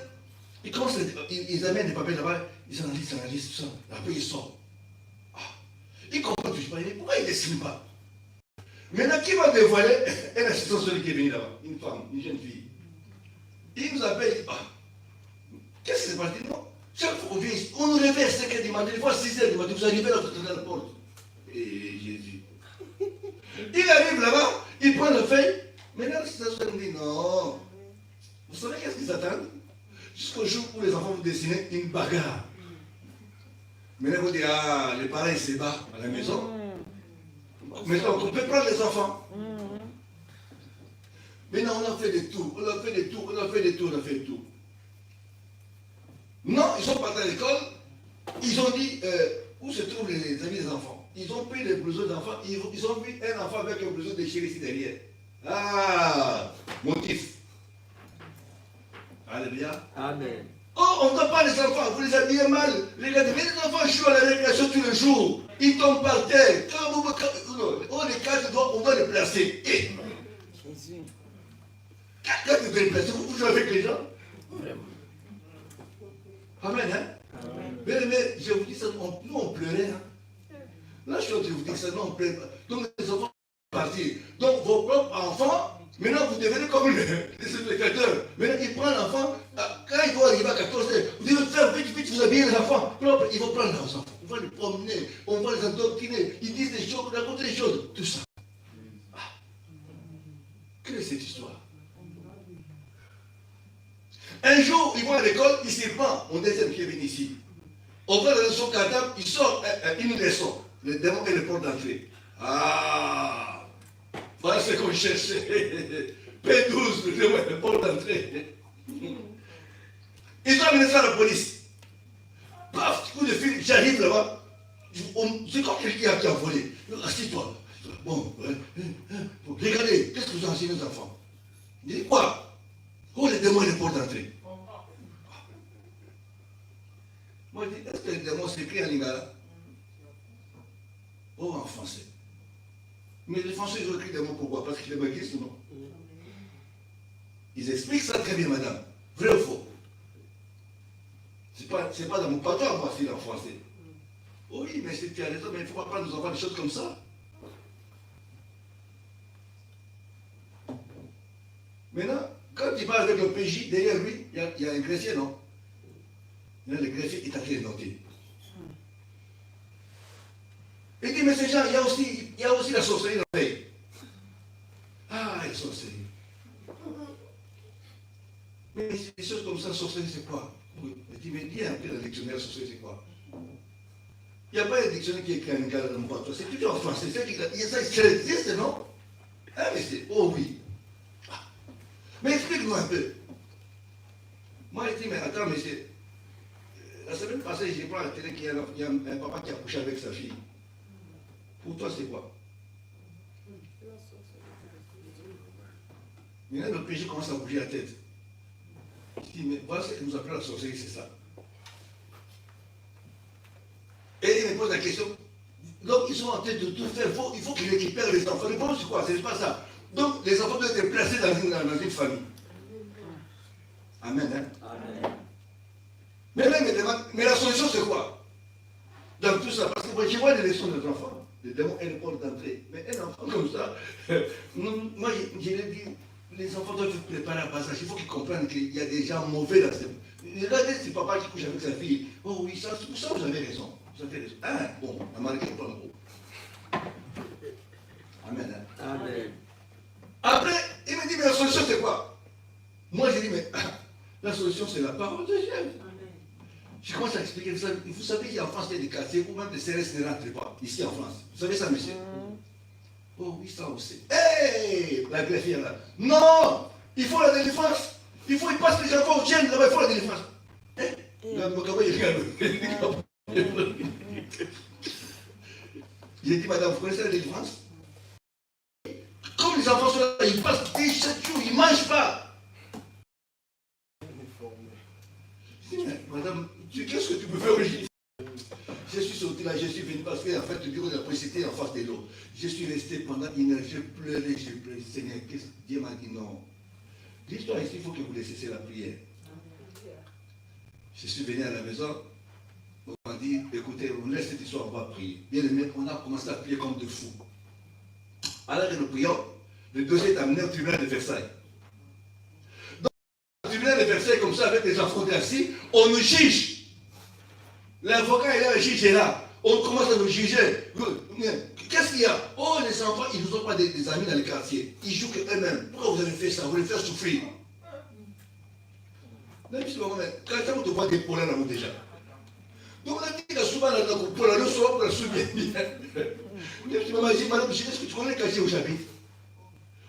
Speaker 1: ils amènent des papiers là-bas, ils analysent tout ça. Après, ils sortent. Ah. Ils comprennent toujours pas. Pourquoi ils ne dessinent pas? Maintenant, qui va dévoiler un assistant social qui est venu là-bas? Une femme, une jeune fille. Il nous appelle, il dit, ah, qu'est-ce qui s'est passé? Non. Chaque fois qu'on vient ici, on nous réveille à 5h du matin, des fois à 6h du matin, vous arrivez là, vous êtes dans la porte. Et Jésus. Il arrive là-bas, il prend la feuille. Maintenant, l'assistant social nous dit, non. Vous savez qu'est-ce qu'ils attendent? Jusqu'au jour où les enfants vous dessinent une bagarre. Maintenant, vous dites, ah, les parents se battent à la maison. Maintenant, on peut prendre les enfants. Maintenant, on a fait des tours, on a fait des tours, on a fait des tours, on a fait des tours. Non, ils sont partis à l'école, ils ont dit, où se trouvent les amis des enfants? Ils ont pris les blousons des enfants, ils ont vu un enfant avec un blouson déchiré ici derrière. Ah, motif. Alléluia.
Speaker 3: Amen.
Speaker 1: Oh, on ne doit pas les enfants, vous les habillez mal. Regardez, mais les enfants jouent à la récréation tous les jours. Ils tombent par terre. On les casse, on doit les placer. Et, quand vous les placez, vous jouez avec les gens. Amen, hein? Amen. Mais je vous dis ça, nous on pleurait. Hein? Là, je suis en train de vous dire ça, nous on pleurait. Donc les enfants sont partis. Donc vos propres enfants, maintenant vous devenez comme les spectateurs. Maintenant ils prennent l'enfant, quand ils vont arriver à 14 heures, vous devez faire vite, vite, vous habillez les enfants. Ils vont prendre leurs enfants, on va les promener, on va les endoctriner, ils disent des choses, on raconte des choses, tout ça. Ah. Quelle est cette histoire? Un jour, ils vont à l'école, ils s'y prend, mon deuxième qui est venu ici. On va dans son cadavre, il sort une leçon. Le démon est le port d'entrée. Ah, voilà ce qu'on cherchait. P12, le démon est le port d'entrée. Ils ont amené ça à la police. Paf, coup de fil, j'arrive là-bas. C'est comme quelqu'un qui a volé. Assis-toi. Bon, regardez, qu'est-ce que vous enseignez aux enfants? Il dit quoi? Oh, le démon est le port d'entrée. Moi, je dis, est-ce que le démon s'écrit en lingala? Oh, en français. Mais les Français, ils ont écrit des mots pourquoi? Parce qu'ils aiment Christ, non? Ils expliquent ça très bien, madame. Vrai ou faux? C'est pas dans mon patron, moi, c'est en français. Oh oui, mais tu as raison, mais il ne faut pas prendre nos enfants des choses comme ça. Maintenant, quand il parle avec le PJ, derrière lui, il y a un greffier, non? Maintenant, le greffier est en train de noter. Il dit, mais ces gens, il y a aussi la sorcellerie dans le pays. Ah, la sorcellerie. Mais des choses comme ça, sorcellerie, c'est quoi? Il dit, mais dis un peu dans le dictionnaire, sorcellerie, c'est quoi? Il n'y a pas un dictionnaire qui est écrit en lingala dans mon patron. C'est toujours en français. Ça existe, non? Ah, mais c'est, oh oui. Ah. Mais explique-nous un peu. Moi, je dis, mais attends, monsieur. La semaine passée, j'ai pris à la télé qu'il y a un papa qui a couché avec sa fille. Pour toi, c'est quoi? Maintenant, le péché commence à bouger la tête. Je dis, mais voilà ce que nous appelons la sorcellerie, c'est ça. Et il me pose la question. Donc, ils sont en train de tout faire. Il faut qu'ils récupèrent les enfants. Le problème, c'est quoi? C'est pas ça. Donc, les enfants doivent être placés dans une famille. Amen. Hein? Amen. Mais là, il me demande, mais la solution, c'est quoi? Dans tout ça, parce que moi, je vois les leçons des enfants. Le démon est le port d'entrée. Mais un enfant comme ça, moi, je l'ai dit, les enfants doivent se préparer à passage. Il faut qu'ils comprennent qu'il y a des gens mauvais dans cette. Regardez ce papa qui couche avec sa fille. Oh oui, ça, vous avez raison. Vous avez raison. Ah, bon, la marque est pas en gros. Amen. Hein? Amen. Après, il me dit, mais la solution, c'est quoi? Moi, j'ai dit, mais la solution, c'est la parole de Dieu. Je commence à expliquer ça. Vous savez qu'il y a en France, il y a des quartiers où même les CRS ne rentrent pas. Ici en France. Vous savez ça, monsieur? Oh oui, ça aussi. Hé, la greffière là. Non, il faut la délivrance. Il passe les enfants au tienne, là-bas, il faut la délivrance. J'ai dit, madame, vous connaissez la délivrance? Comme les enfants sont là, ils passent 17 jours, ils ne mangent pas. Madame, qu'est-ce que tu peux faire aujourd'hui? Je suis sorti là, je suis venu parce qu'en fait, le bureau de la police était en face de l'eau. Je suis resté pendant une heure, j'ai pleuré, Seigneur, qu'est-ce que Dieu m'a dit non. L'histoire ici, il faut que vous laissiez la prière. Je suis venu à la maison, On a dit, écoutez, on laisse cette histoire, on va prier. Bien aimé, on a commencé à prier comme des fous. Alors que nous prions, le dossier est amené au tribunal de Versailles. Dans le tribunal de Versailles, comme ça, avec les enfants assis, on nous juge. L'avocat est là, le juge est là. On commence à nous juger. Qu'est-ce qu'il y a? Oh, les enfants, ils ne sont pas des amis dans les quartiers. Ils jouent qu'eux-mêmes. Pourquoi vous avez fait ça? Vous les faire souffrir. Même si quand on te voit des problèmes là déjà. Donc on a dit que souvent, pour la leçon, pour la souvenir. Je maman, j'ai madame, est-ce que tu connais le quartier où j'habite?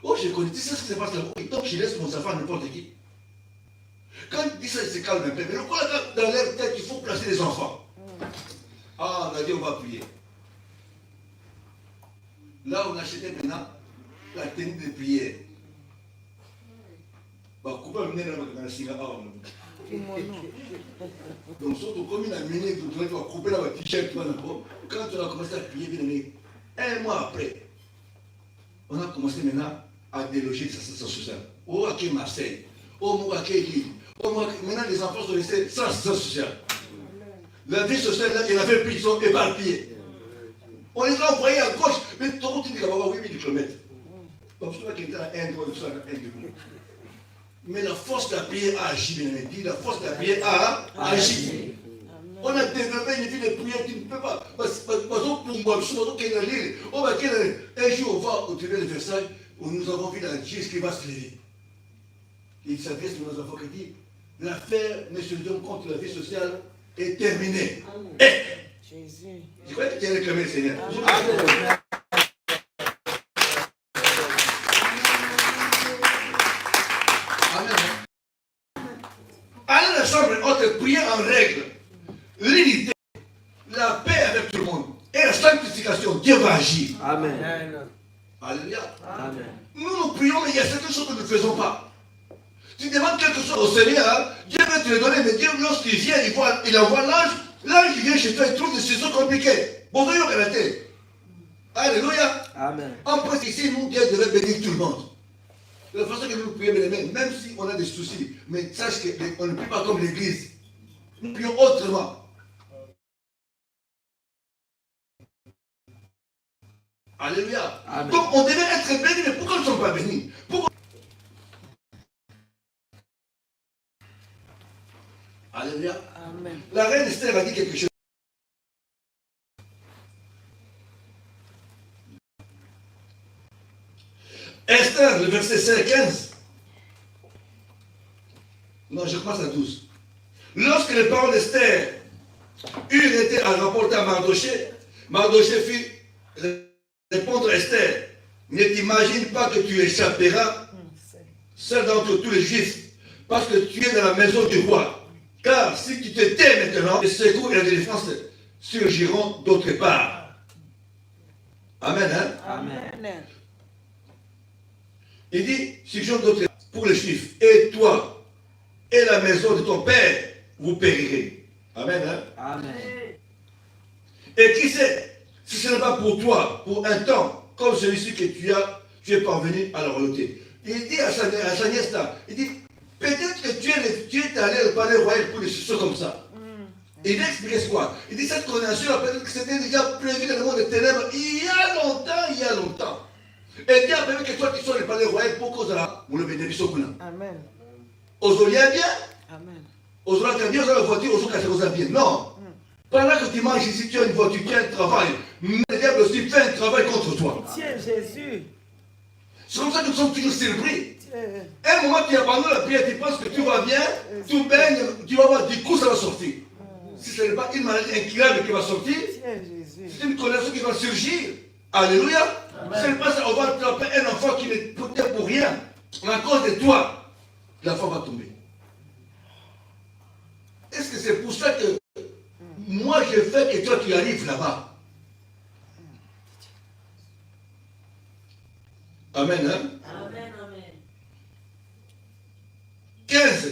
Speaker 1: Oh, je connais, tu sais ce qui se passe là-bas. Donc je laisse mon enfant à n'importe qui. Quand il dit ça, il se calme un peu. Mais pourquoi dans leur tête, il faut placer des enfants? Ah, on a dit, on va prier. Là, on achetait maintenant la tenue de prière. Bah, couper le nez dans la cigare. Donc, surtout comme il a mené, tu vas couper la t-shirt, quand on a commencé à prier, bien aimé, un mois après, on a commencé maintenant à déloger les assistants sociales. Au Haké Marseille, au Haké Lille. Maintenant, les enfants sont restés sans assistance sociale. La vie sociale, là, il y en avait plus, ils sont éparpillés. On les a envoyés à gauche, mais tout le monde dit qu'il y a 8000 km. Parce que là, qui était à un droit de ça, un de. Mais la force de la prière a agi, bien dit, la force de la prière a agi. On a développé une vie de prière, tu ne peux pas. Parce que pour moi, un jour, on va au tribunal de Versailles, où nous avons vu la juge qui va se lever. Il s'adresse à nos enfants qui dit, l'affaire, monsieur le contre la vie sociale est terminée.
Speaker 5: Jésus.
Speaker 1: Je crois que tu as réclamé le Seigneur.
Speaker 5: Amen.
Speaker 1: Allez ensemble, entre prière en règle, l'unité, la paix avec tout le monde et la sanctification, Dieu va agir.
Speaker 3: Amen.
Speaker 1: Alléluia.
Speaker 3: Amen.
Speaker 1: Nous prions, mais il y a certaines choses que nous ne faisons pas. Tu demandes quelque chose au Seigneur, Dieu veut te le donner, mais Dieu, lorsqu'il vient, il envoie l'ange, l'ange vient chez toi, il trouve des situations compliquées. Bon, voyons qu'elle a été. Alléluia.
Speaker 3: Amen.
Speaker 1: En principe, ici, nous, Dieu devait bénir tout le monde. De la façon que nous prions, même si on a des soucis, mais sache qu'on ne prie pas comme l'église. Nous prions autrement. Alléluia.
Speaker 3: Amen.
Speaker 1: Donc on devait être bénis, mais pourquoi nous ne sommes pas bénis? Pourquoi? Alléluia.
Speaker 5: Amen.
Speaker 1: La reine Esther a dit quelque chose. Esther, le verset 15. Non, je commence à 12. Lorsque les paroles d'Esther eurent été rapportées à Mardoché, Mardoché fit répondre à Esther, ne t'imagine pas que tu échapperas seul d'entre tous les Juifs, parce que tu es dans la maison du roi. Car si tu te tais maintenant, les secours et la défense surgiront d'autre part. Amen, hein?
Speaker 5: Amen.
Speaker 1: Il dit, surgiront d'autre part pour les Juifs. Et toi et la maison de ton père, vous périrez. Amen, hein?
Speaker 3: Amen.
Speaker 1: Et qui sait, si ce n'est pas pour toi, pour un temps, comme celui-ci que tu es parvenu à la royauté. Il dit à sa nièce là, il dit, peut-être que tu es allé au palais royal pour des choses comme ça. Il va expliquer ce quoi. Il dit, cette condamnation, peut-être que c'était déjà prévu dans le monde des ténèbres il y a longtemps. Et Dieu a prévu que toi qui sois le palais royal pour cause de la... Vous le bénéficiez au coup.
Speaker 5: Amen.
Speaker 1: Aujourd'hui, bien.
Speaker 5: Amen.
Speaker 1: Aujourd'hui, Dieu a la voiture, aujourd'hui, bien. Non. Pendant que tu manges ici, tu as une voiture, tu as un travail. Mais le diable aussi fait un travail contre toi.
Speaker 5: Tiens, Jésus.
Speaker 1: C'est comme ça que nous sommes toujours surpris.
Speaker 5: Tiens.
Speaker 1: À un moment, tu abandonnes la prière, tu penses que tout va bien, tout baigne, tu vas voir, du coup, ça va sortir. Si ce n'est pas une maladie incurable qui va sortir,
Speaker 5: Tiens, Jésus.
Speaker 1: c'est une connaissance qui va surgir. Alléluia. Ce n'est pas ça, on va attraper un enfant qui n'est peut-être pour rien. À cause de toi, l'enfant va tomber. Est-ce que c'est pour ça que moi je fais que toi tu arrives là-bas? Amen, hein?
Speaker 2: Amen, amen.
Speaker 1: 15.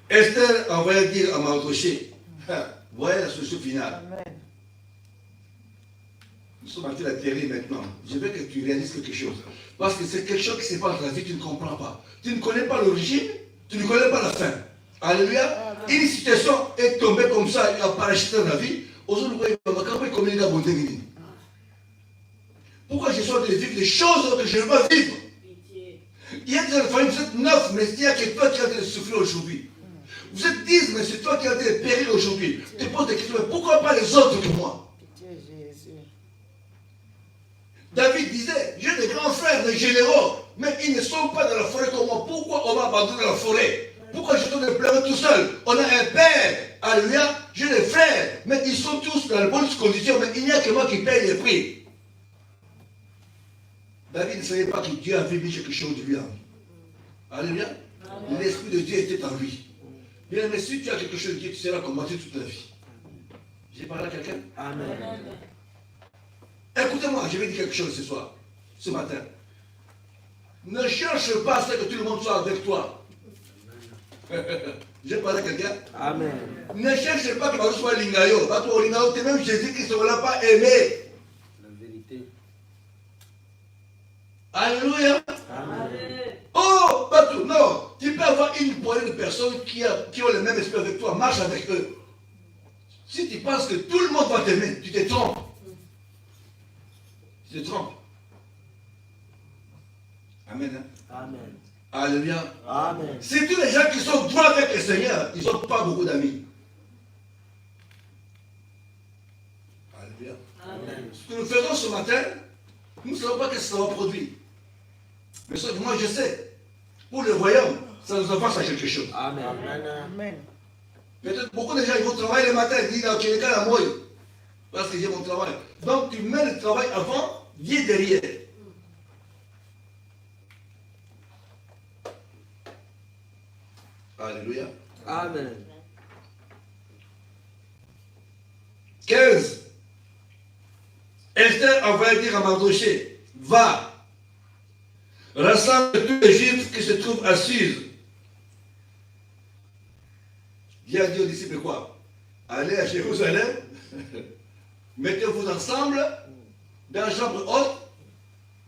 Speaker 1: Esther envoya dire à Mardoché, voyez la solution finale.
Speaker 5: Amen.
Speaker 1: Nous sommes en train d'atterrir maintenant. Je veux que tu réalises quelque chose. Parce que c'est quelque chose qui se passe dans la vie, tu ne comprends pas. Tu ne connais pas l'origine, tu ne connais pas la fin. Alléluia. Une situation est tombée comme ça, il a parachuté dans la vie. Aujourd'hui, il va communiquer à bonté. Pourquoi je suis en train de vivre des choses que je ne veux pas vivre? Il y a des familles, vous êtes 9, mais il y a que toi qui es en train de souffrir aujourd'hui. Vous êtes 10, mais c'est toi qui es en train de périr aujourd'hui. Tu te poses des questions, mais pourquoi pas les autres que moi? David disait, j'ai des grands frères, des généraux, mais ils ne sont pas dans la forêt comme moi. Pourquoi on m'a abandonné dans la forêt? Pourquoi je suis en train de pleurer tout seul? On a un père, alléluia, j'ai des frères, mais ils sont tous dans les bonnes conditions, mais il n'y a que moi qui paye les prix. David ne savait pas que Dieu avait mis quelque chose de lui en lui. Alléluia. L'Esprit de Dieu était en lui. Bien, mais si tu as quelque chose de Dieu, tu seras combattu toute la vie. J'ai parlé à quelqu'un?
Speaker 3: Amen.
Speaker 1: Écoutez-moi, je vais dire quelque chose ce soir, ce matin. Ne cherche pas à ce que tout le monde soit avec toi. J'ai parlé à quelqu'un?
Speaker 3: Amen.
Speaker 1: Ne cherche pas que tu sois Lingayo. Parce que Lingayo, tu même Jésus-Christ ne l'a pas aimé.
Speaker 3: La vérité.
Speaker 1: Alléluia.
Speaker 3: Amen.
Speaker 1: Oh, Batou, non. Tu peux avoir une poignée de personnes qui ont le même esprit avec toi. Marche avec eux. Si tu penses que tout le monde va t'aimer, tu te trompes. Tu te trompes. Amen. Hein?
Speaker 3: Amen.
Speaker 1: Alléluia.
Speaker 3: Amen.
Speaker 1: C'est tous les gens qui sont droits avec le Seigneur, ils n'ont pas beaucoup d'amis. Alléluia.
Speaker 3: Amen.
Speaker 1: Ce que nous faisons ce matin, nous ne savons pas ce que ça va produire. Mais ça, moi je sais, pour le royaume, ça nous avance à quelque chose.
Speaker 3: Amen.
Speaker 5: Amen.
Speaker 1: Peut-être beaucoup de gens ils vont travailler le matin, ils disent dans quel cas la moi, parce que j'ai mon travail. Donc tu mets le travail avant, viens derrière. Alléluia.
Speaker 3: Amen.
Speaker 1: 15. Esther envoya dire à Mardoché, va, rassemble tous les Juifs qui se trouvent assises. Viens dire aux disciples quoi? Allez à Jérusalem, mettez-vous ensemble, dans la chambre haute,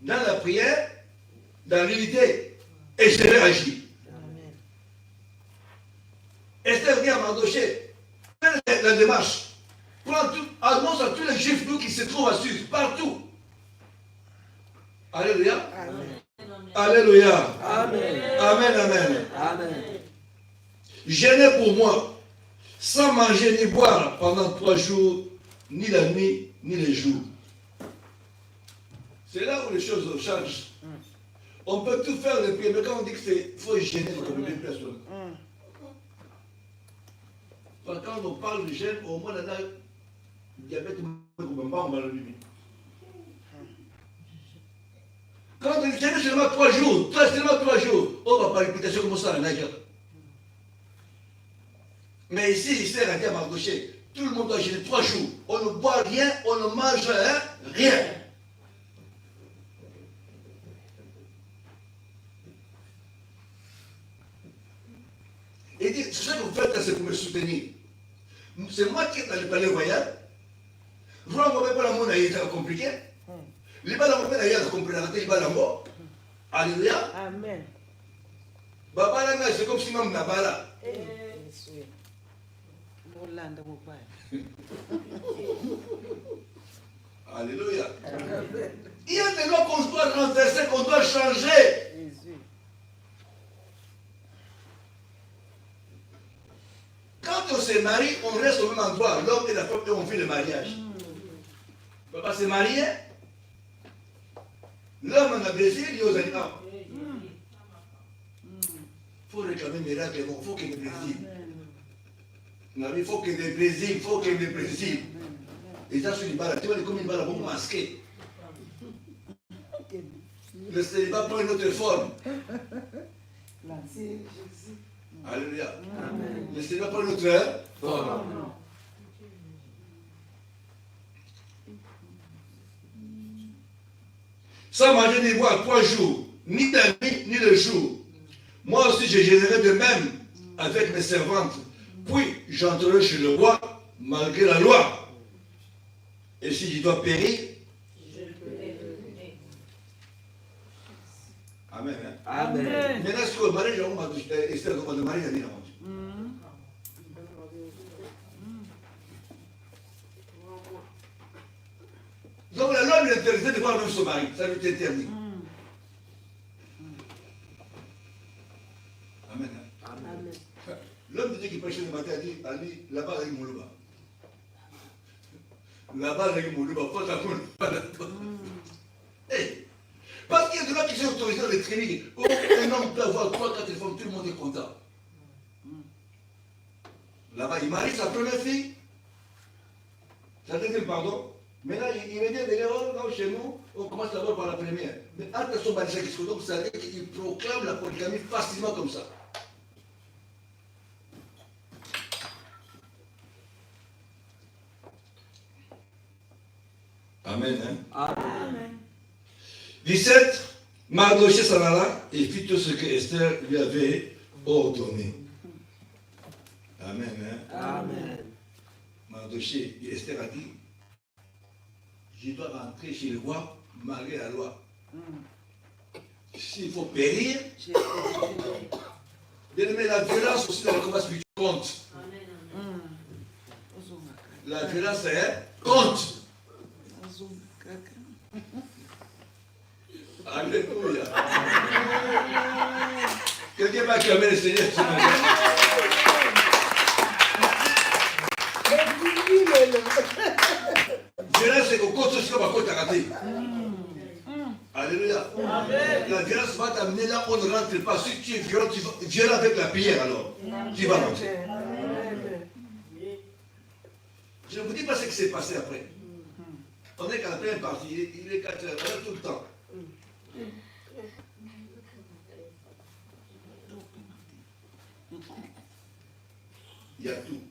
Speaker 1: dans la prière, dans l'unité, et je vais agir. Esther dit à Mardoché, fais la démarche. Prends tout, annonce à tous les Juifs nous qui se trouvent assis, partout. Alléluia.
Speaker 5: Amen.
Speaker 1: Alléluia.
Speaker 3: Amen.
Speaker 1: Amen, amen.
Speaker 3: Amen.
Speaker 1: Jeûnez pour moi, sans manger ni boire pendant 3 jours, ni la nuit, ni les jours. C'est là où les choses changent. On peut tout faire le prier, mais quand on dit qu'il faut gêner comme une personne. Quand on parle de jeûne, au moins là, le diabète, on va le lui. Quand on dit jeûne seulement 3 jours, seulement 3 jours, on va pas réputation comme ça, là. Mais ici, il s'est arrêté à Mardoché. Tout le monde doit jeûner 3 jours. On ne boit rien, on ne mange rien. Il dit, c'est ça que vous faites, c'est pour me soutenir. C'est moi qui est dans le palais royal. Vous ne voyez pas la monde, c'est compliqué. Les balles en fait, c'est compliqué. Les balles en haut. Alléluia.
Speaker 5: Amen.
Speaker 1: Baba là, c'est comme si même Nabala. Alléluia. Il y a des lois qu'on doit renverser, qu'on doit changer. Quand on se marie, on reste au même endroit. L'homme et la femme, et on fait le mariage. Papa s'est marié. L'homme en a Brésil, il est aux animaux. Il faut réclamer mes rêves, il faut qu'il y ait des Brésil. Il faut qu'il y ait des Brésil, il faut qu'il y ait des Brésil. Et ça, sur les balles, tu vois, comme une balle beaucoup masquée. Le célibat prend une autre forme. Alléluia. Le célibat prend une autre forme. Sans manger ni boire 3 jours, ni la nuit, ni le jour. Moi aussi, je gênerai de même avec mes servantes. Puis j'entrerai chez le roi, malgré la loi. Et si je dois périr, Amen. Hein?
Speaker 3: Amen.
Speaker 1: Maintenant, si on marie, on va demander à Dieu. voir même son mari. Ça lui est interdit. Amen.
Speaker 3: Amen.
Speaker 1: L'homme de Dieu qui prêchait le matin a dit, là-bas, avec mon louba. Là-bas, avec mon louba, pas d'accord, pas là-bas. Parce qu'il y a des gens qui sont autorisés dans les trainings. Oh, un homme peut avoir 3-4 femmes, tout le monde est content. Là-bas, il marie sa première fille. Sa deuxième, pardon. Maintenant, il me dit, oh, chez nous, on commence d'abord par la première. Mais attention, donc ça veut dire qu'il proclame la polygamie facilement comme ça. Amen. Hein?
Speaker 3: Amen.
Speaker 1: 17. Mardoché s'en alla et fit tout ce que Esther lui avait ordonné. Amen. Hein?
Speaker 3: Amen.
Speaker 1: Mardoché, Esther a dit, je dois rentrer chez le roi, malgré la loi. S'il faut périr, bien aimé, la violence aussi dans le combat spirituel compte. La violence, compte. Alléluia. Quelqu'un va acclamer le Seigneur ce matin. Violence, c'est qu'on compte aussi comme à côté à rater. Alléluia. La violence va t'amener là où on ne rentre pas. Si tu es violent, tu vas violent avec la prière alors. Tu vas rentrer. Je ne vous dis pas ce qui s'est passé après. On est qu'à la première partie, il est 4 heures, on est tout le temps. Il y a tout.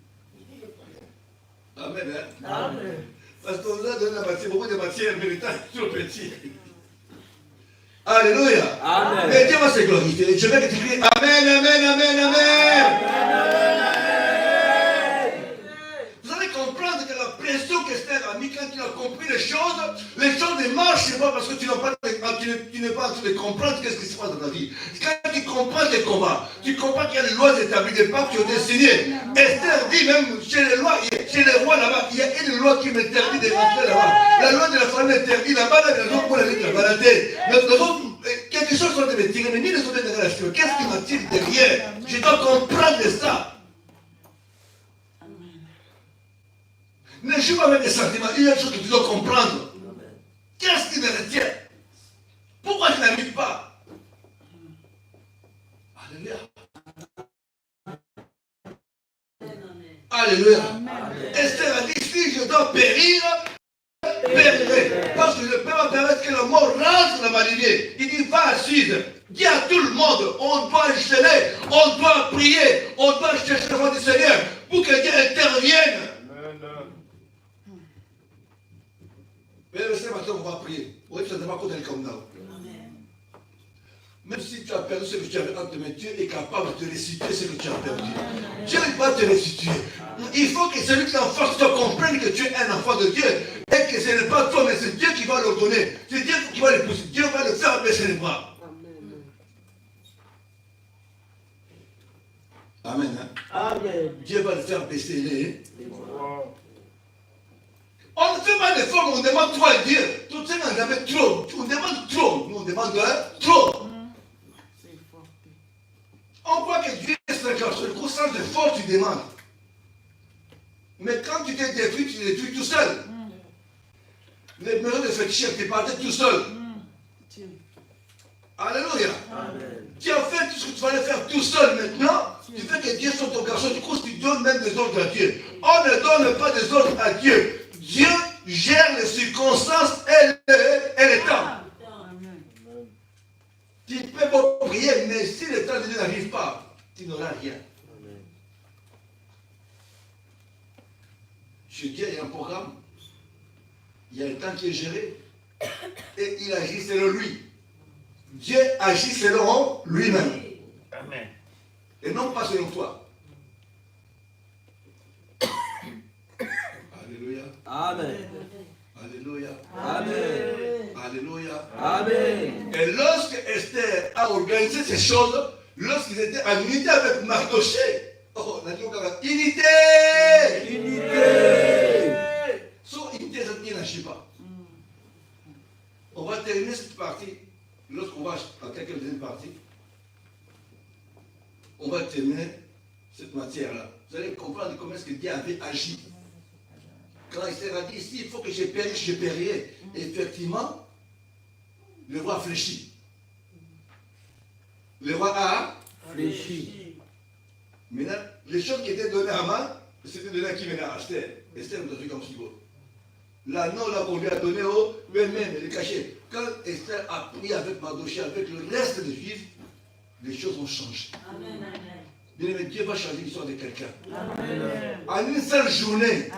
Speaker 1: Amen. Hein? Amen. Parce qu'on nous a donné la matière, beaucoup de matière, mais le temps est trop petit. Alléluia. Amen. Mais Dieu va se glorifier. Je vais que tu cries Amen, Amen, Amen, Amen. Vous allez comprendre que la pression qu'Esther a mis quand il a compris les choses ne marchent pas parce que tu n'es pas en train de comprendre qu'est-ce qui se passe dans ta vie. Quand tu comprends les combats, tu comprends qu'il y a des lois établies, des papes qui ont été signés. Esther dit même chez les rois là-bas, il y a une loi qui m'interdit de rentrer là-bas. La loi de la famille interdit là-bas, la raison pour laquelle tu as baladé. Quelque chose sont de me tirer, mais ni les autres de la question. Qu'est-ce qui m'attire derrière? Je dois comprendre ça. Ne joue pas avec des sentiments. Il y a une chose que tu dois comprendre. Qu'est-ce qui me retient? Pourquoi je n'arrive pas? Alléluia. Alléluia. Esther a dit, si je dois périr, périrai. Parce que je ne peux pas permettre que le mort rentre dans ma lignée. Il dit, va assise. Dis à tout le monde, on doit geler, on doit prier, on doit chercher le voix du Seigneur pour que Dieu intervienne. Mais ce matin, on va prier. Oui, ça ne va pas compter comme ça. Même si tu as perdu ce que tu avais entre tes mains, Dieu est capable de te restituer ce que tu as perdu. Dieu va te restituer. Il faut que celui qui est en force te comprenne que tu es un enfant de Dieu et que ce n'est pas toi, mais c'est Dieu qui va l'ordonner. C'est Dieu qui va le pousser. Dieu va le faire baisser les bras. Amen. Hein? Amen. Dieu va le faire baisser les bras. On ne fait pas d'efforts, on demande trop à Dieu. Tout ça, on jamais trop. On demande trop. Nous, on demande trop. On croit que Dieu est un garçon. Le sens d'effort, tu demandes. Mais quand tu t'es détruit, tu te détruis tout seul. Les maisons de féticheurs, tu es parti tout seul. Alléluia. Amen. Tu as fait tout ce que tu fallait faire tout seul maintenant. Tu fais que Dieu soit ton garçon. Du coup, tu donnes même des ordres à Dieu. On ne donne pas des ordres à Dieu. Dieu gère les circonstances et le temps. Tu peux pas prier, mais si le temps de Dieu n'arrive pas, tu n'auras rien. Chez Dieu, il y a un programme. Il y a un temps qui est géré. Et il agit selon lui. Dieu agit selon lui-même. Amen. Et non pas selon toi. Alléluia. Amen. Alléluia. Amen. Alléluia. Amen. Et lorsque Esther a organisé ces choses, lorsqu'ils étaient en unité avec Mardoché, oh, on a dit unité. Unité. Sans unité, ça ne n'agit pas. petite partie, lorsqu'on va attaquer la deuxième partie, on va terminer cette matière-là. Vous allez comprendre comment est-ce que Dieu avait agi. Quand Esther a dit ici, il faut que je périsse, je périrai. Effectivement, le roi a fléchi. Le roi a
Speaker 5: Fléchi.
Speaker 1: Maintenant, les choses qui étaient données à Aman, c'était donné à qui maintenant? À Esther. Esther nous a fait comme suivant. L'anneau là qu'on lui a donné au même, le cachet. Quand Esther a pris avec Mardochée, avec le reste des Juifs, les choses ont changé. Bien aimé, Dieu va changer l'histoire de quelqu'un. En une seule journée,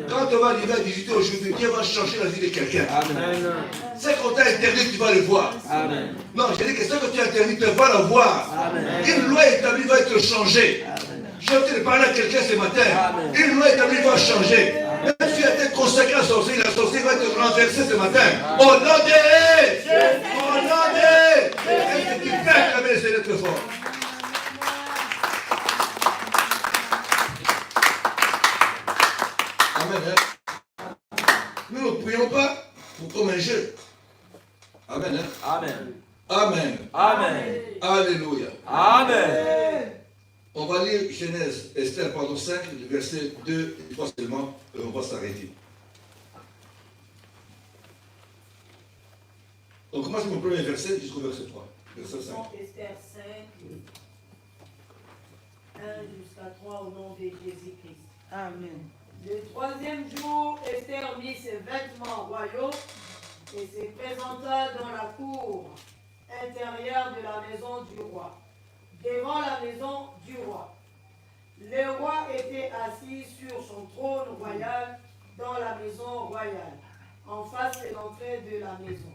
Speaker 1: quand on va arriver à 18h aujourd'hui, Dieu va changer la vie de quelqu'un. Ce qu'on t'a interdit, tu vas le voir.
Speaker 5: Amen.
Speaker 1: Non, j'ai dit que ce que tu as interdit, tu vas le voir.
Speaker 5: Amen.
Speaker 1: Une loi établie va être changée. J'ai envie de parler à quelqu'un ce matin.
Speaker 5: Amen.
Speaker 1: Une loi établie va changer. Même si tu as été consacré à sorcier, la sorcière va être renversée ce matin. Au nom de Jésus. Au nom de Jésus. Est-ce que tu peux acclamer le Seigneur très fort? Amen. Hein? Nous ne prions pas pour comme un jeu. Amen. Hein?
Speaker 5: Amen.
Speaker 1: Amen.
Speaker 5: Amen.
Speaker 1: Alléluia.
Speaker 5: Amen.
Speaker 1: On va lire Genèse, Esther, 5, le verset 2 et 3 seulement, et on va s'arrêter. On commence mon premier verset jusqu'au verset 3. Verset 5.
Speaker 2: Esther 5, 1 jusqu'à 3 au nom de Jésus-Christ.
Speaker 5: Amen.
Speaker 2: Le troisième jour, Esther mit ses vêtements royaux et se présenta dans la cour intérieure de la maison du roi, devant la maison du roi. Le roi était assis sur son trône royal dans la maison royale, en face de l'entrée de la maison.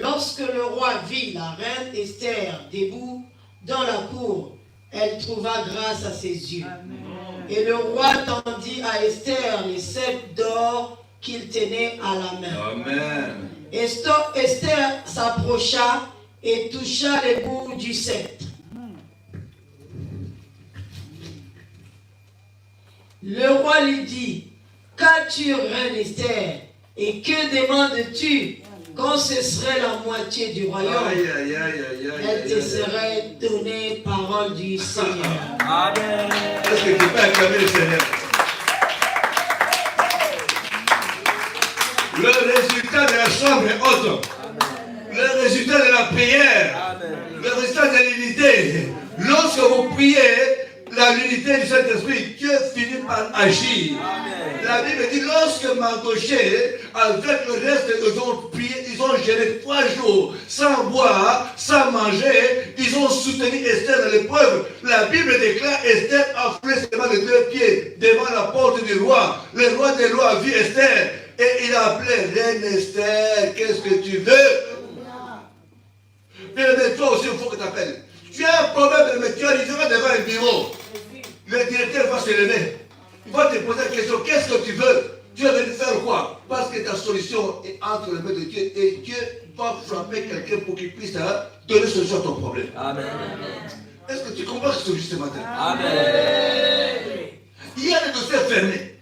Speaker 2: Lorsque le roi vit la reine Esther debout dans la cour, elle trouva grâce à ses yeux.
Speaker 5: Amen.
Speaker 2: Et le roi tendit à Esther les cèpes d'or qu'il tenait à la main.
Speaker 1: Amen.
Speaker 2: Esther s'approcha et toucha le bout du sceptre. Le roi lui dit, qu'as-tu, reine Esther, et que demandes-tu quand ce serait la moitié du royaume?
Speaker 1: Aïe, aïe, aïe, aïe, aïe.
Speaker 2: Elle te serait donnée, parole du Seigneur.
Speaker 5: Amen.
Speaker 1: Est-ce que tu peux acclamer le Seigneur? Le résultat de la chambre est haute. Le résultat de la prière.
Speaker 5: Amen.
Speaker 1: Le résultat de l'unité. Lorsque vous priez, l'unité du Saint-Esprit, Dieu finit par agir.
Speaker 5: Amen.
Speaker 1: La Bible dit, lorsque Mardochée, avec le reste, ils ont prié, ils ont géré 3 jours, sans boire, sans manger, ils ont soutenu Esther dans l'épreuve. La Bible déclare, Esther a fait seulement les 2 pieds devant la porte du roi. Le roi des lois a vu Esther, et il a appelé, reine Esther, qu'est-ce que tu veux? Mais toi aussi, il faut que tu appelles. Tu as un problème, mais tu arriveras devant un bureau. Le directeur va se lever. Il va te poser la question, qu'est-ce que tu veux? Tu as venir faire quoi? Parce que ta solution est entre les mains de Dieu et Dieu va frapper quelqu'un pour qu'il puisse donner solution à ton problème.
Speaker 5: Amen.
Speaker 1: Est-ce que tu comprends ce que je dis ce matin?
Speaker 5: Amen.
Speaker 1: Il y a des dossiers fermés.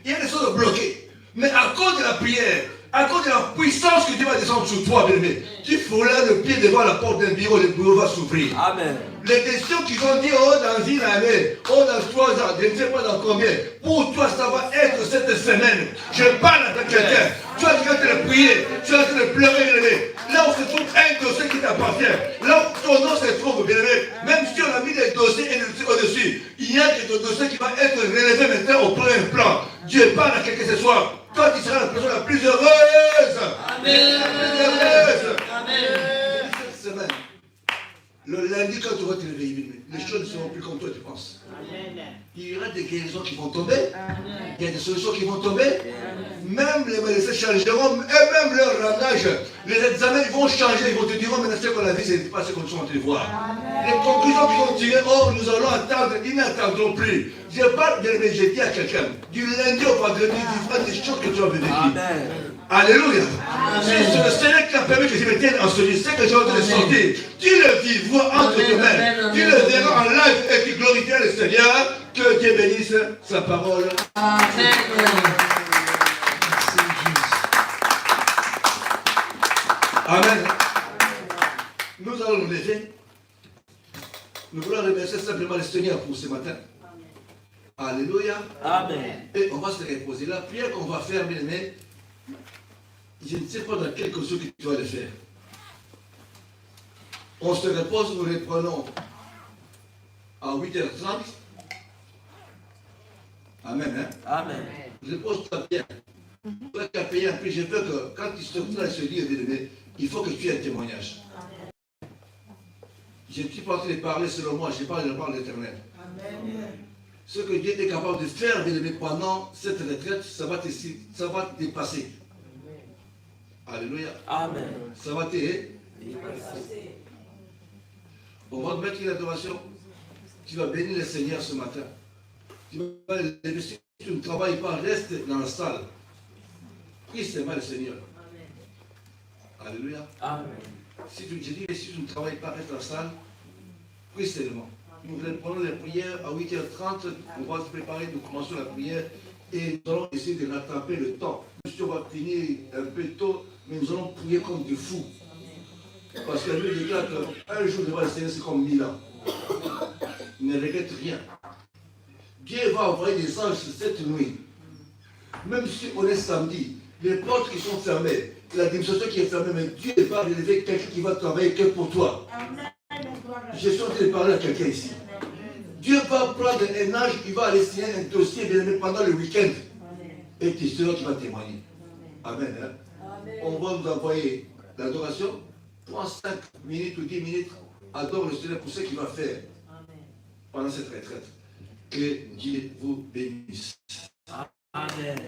Speaker 1: Il y a des choses bloquées. Mais à cause de la prière, à cause de la puissance que Dieu va descendre sur toi, bien-aimé, tu frôles le pied devant la porte d'un bureau, le bureau va s'ouvrir.
Speaker 5: Amen.
Speaker 1: Les questions qu'ils ont dit, oh, dans une année, oh, dans 3 ans, je ne sais pas dans combien, pour toi, ça va être cette semaine. Je parle avec quelqu'un. Tu es en train de prier, tu es en train de pleurer, bien-aimé. Là où se trouve un dossier qui t'appartient, là où ton nom se trouve, bien-aimé, même si on a mis des dossiers au-dessus, il y a des dossiers qui vont être relevés maintenant au premier plan. Dieu parle à quelqu'un ce soir. Toi, tu seras la personne la plus heureuse.
Speaker 2: Amen.
Speaker 1: La plus heureuse.
Speaker 2: Amen.
Speaker 1: Cette semaine, le lundi, quand tu vas te réveiller, les choses ne seront plus comme toi tu penses. Il y aura des guérisons qui vont tomber. Il y a des solutions qui vont tomber. Même les médecins changeront, et même leur langage. Les examens, ils vont changer. Ils vont te dire, oh, maintenant, c'est qu'on la vie, ce n'est pas ce qu'on est en train de voir. Les conclusions qu'ils vont tirer, oh, nous allons attendre, ils n'attendront plus. Je parle, bien aimé, j'ai dit à quelqu'un, du lundi au vendredi, tu feras des choses que tu as vécues.
Speaker 5: Amen.
Speaker 1: Alléluia.
Speaker 2: Amen.
Speaker 1: C'est le Seigneur qui a permis que je me tienne en ce lieu. C'est que j'ai envie de sortir. Tu le vivras entre tes mains.
Speaker 2: Amen.
Speaker 1: Tu le verras en live et tu glorifieras le Seigneur. Que Dieu bénisse sa parole.
Speaker 2: Amen. Merci,
Speaker 1: Amen. Nous allons nous lever. Nous voulons remercier simplement le Seigneur pour ce matin. Alléluia.
Speaker 5: Amen.
Speaker 1: Et on va se reposer. La prière qu'on va faire, bien aimé, je ne sais pas dans quelle condition que tu vas le faire. On se repose, nous reprenons à 8h30. Amen. Hein?
Speaker 5: Amen.
Speaker 1: Repose-toi bien. Toi qui as payé un prix, je veux que quand tu sortiras de ce lieu, bien aimé, il faut que tu aies un témoignage. Je ne suis pas en train de parler selon moi, je parle de la parole de l'Éternel. Ce que Dieu est capable de faire, bien aimé, pendant cette retraite, ça va te dépasser. Alléluia.
Speaker 5: Amen.
Speaker 1: Ça va te dépasser. On va te mettre une adoration. Tu vas bénir le Seigneur ce matin. Tu vas lever. Si tu ne travailles pas, reste dans la salle. Prie seulement le Seigneur. Alléluia.
Speaker 5: Amen.
Speaker 1: Si tu ne travailles pas, reste dans la salle. Prie seulement. Nous prenons les prières à 8h30. On va se préparer, nous commençons la prière. Et nous allons essayer de rattraper le temps. Même si on va finir un peu tôt, mais nous allons prier comme des fous. Parce que la Bible déclare qu'un jour devant le Seigneur, c'est comme 1000 ans. Ne regrette rien. Dieu va envoyer des anges cette nuit. Même si on est samedi, les portes qui sont fermées, l'administration qui est fermée, mais Dieu va relever quelqu'un qui va travailler que pour toi. Je suis en train de parler à quelqu'un ici. Dieu va prendre un ange, il va aller signer un dossier pendant le week-end. Et tu seras qui va témoigner. Amen. Hein? On va nous envoyer l'adoration. Prends 5 minutes ou 10 minutes. Adore le Seigneur pour ce qu'il va faire pendant cette retraite. Que Dieu vous bénisse.
Speaker 5: Amen.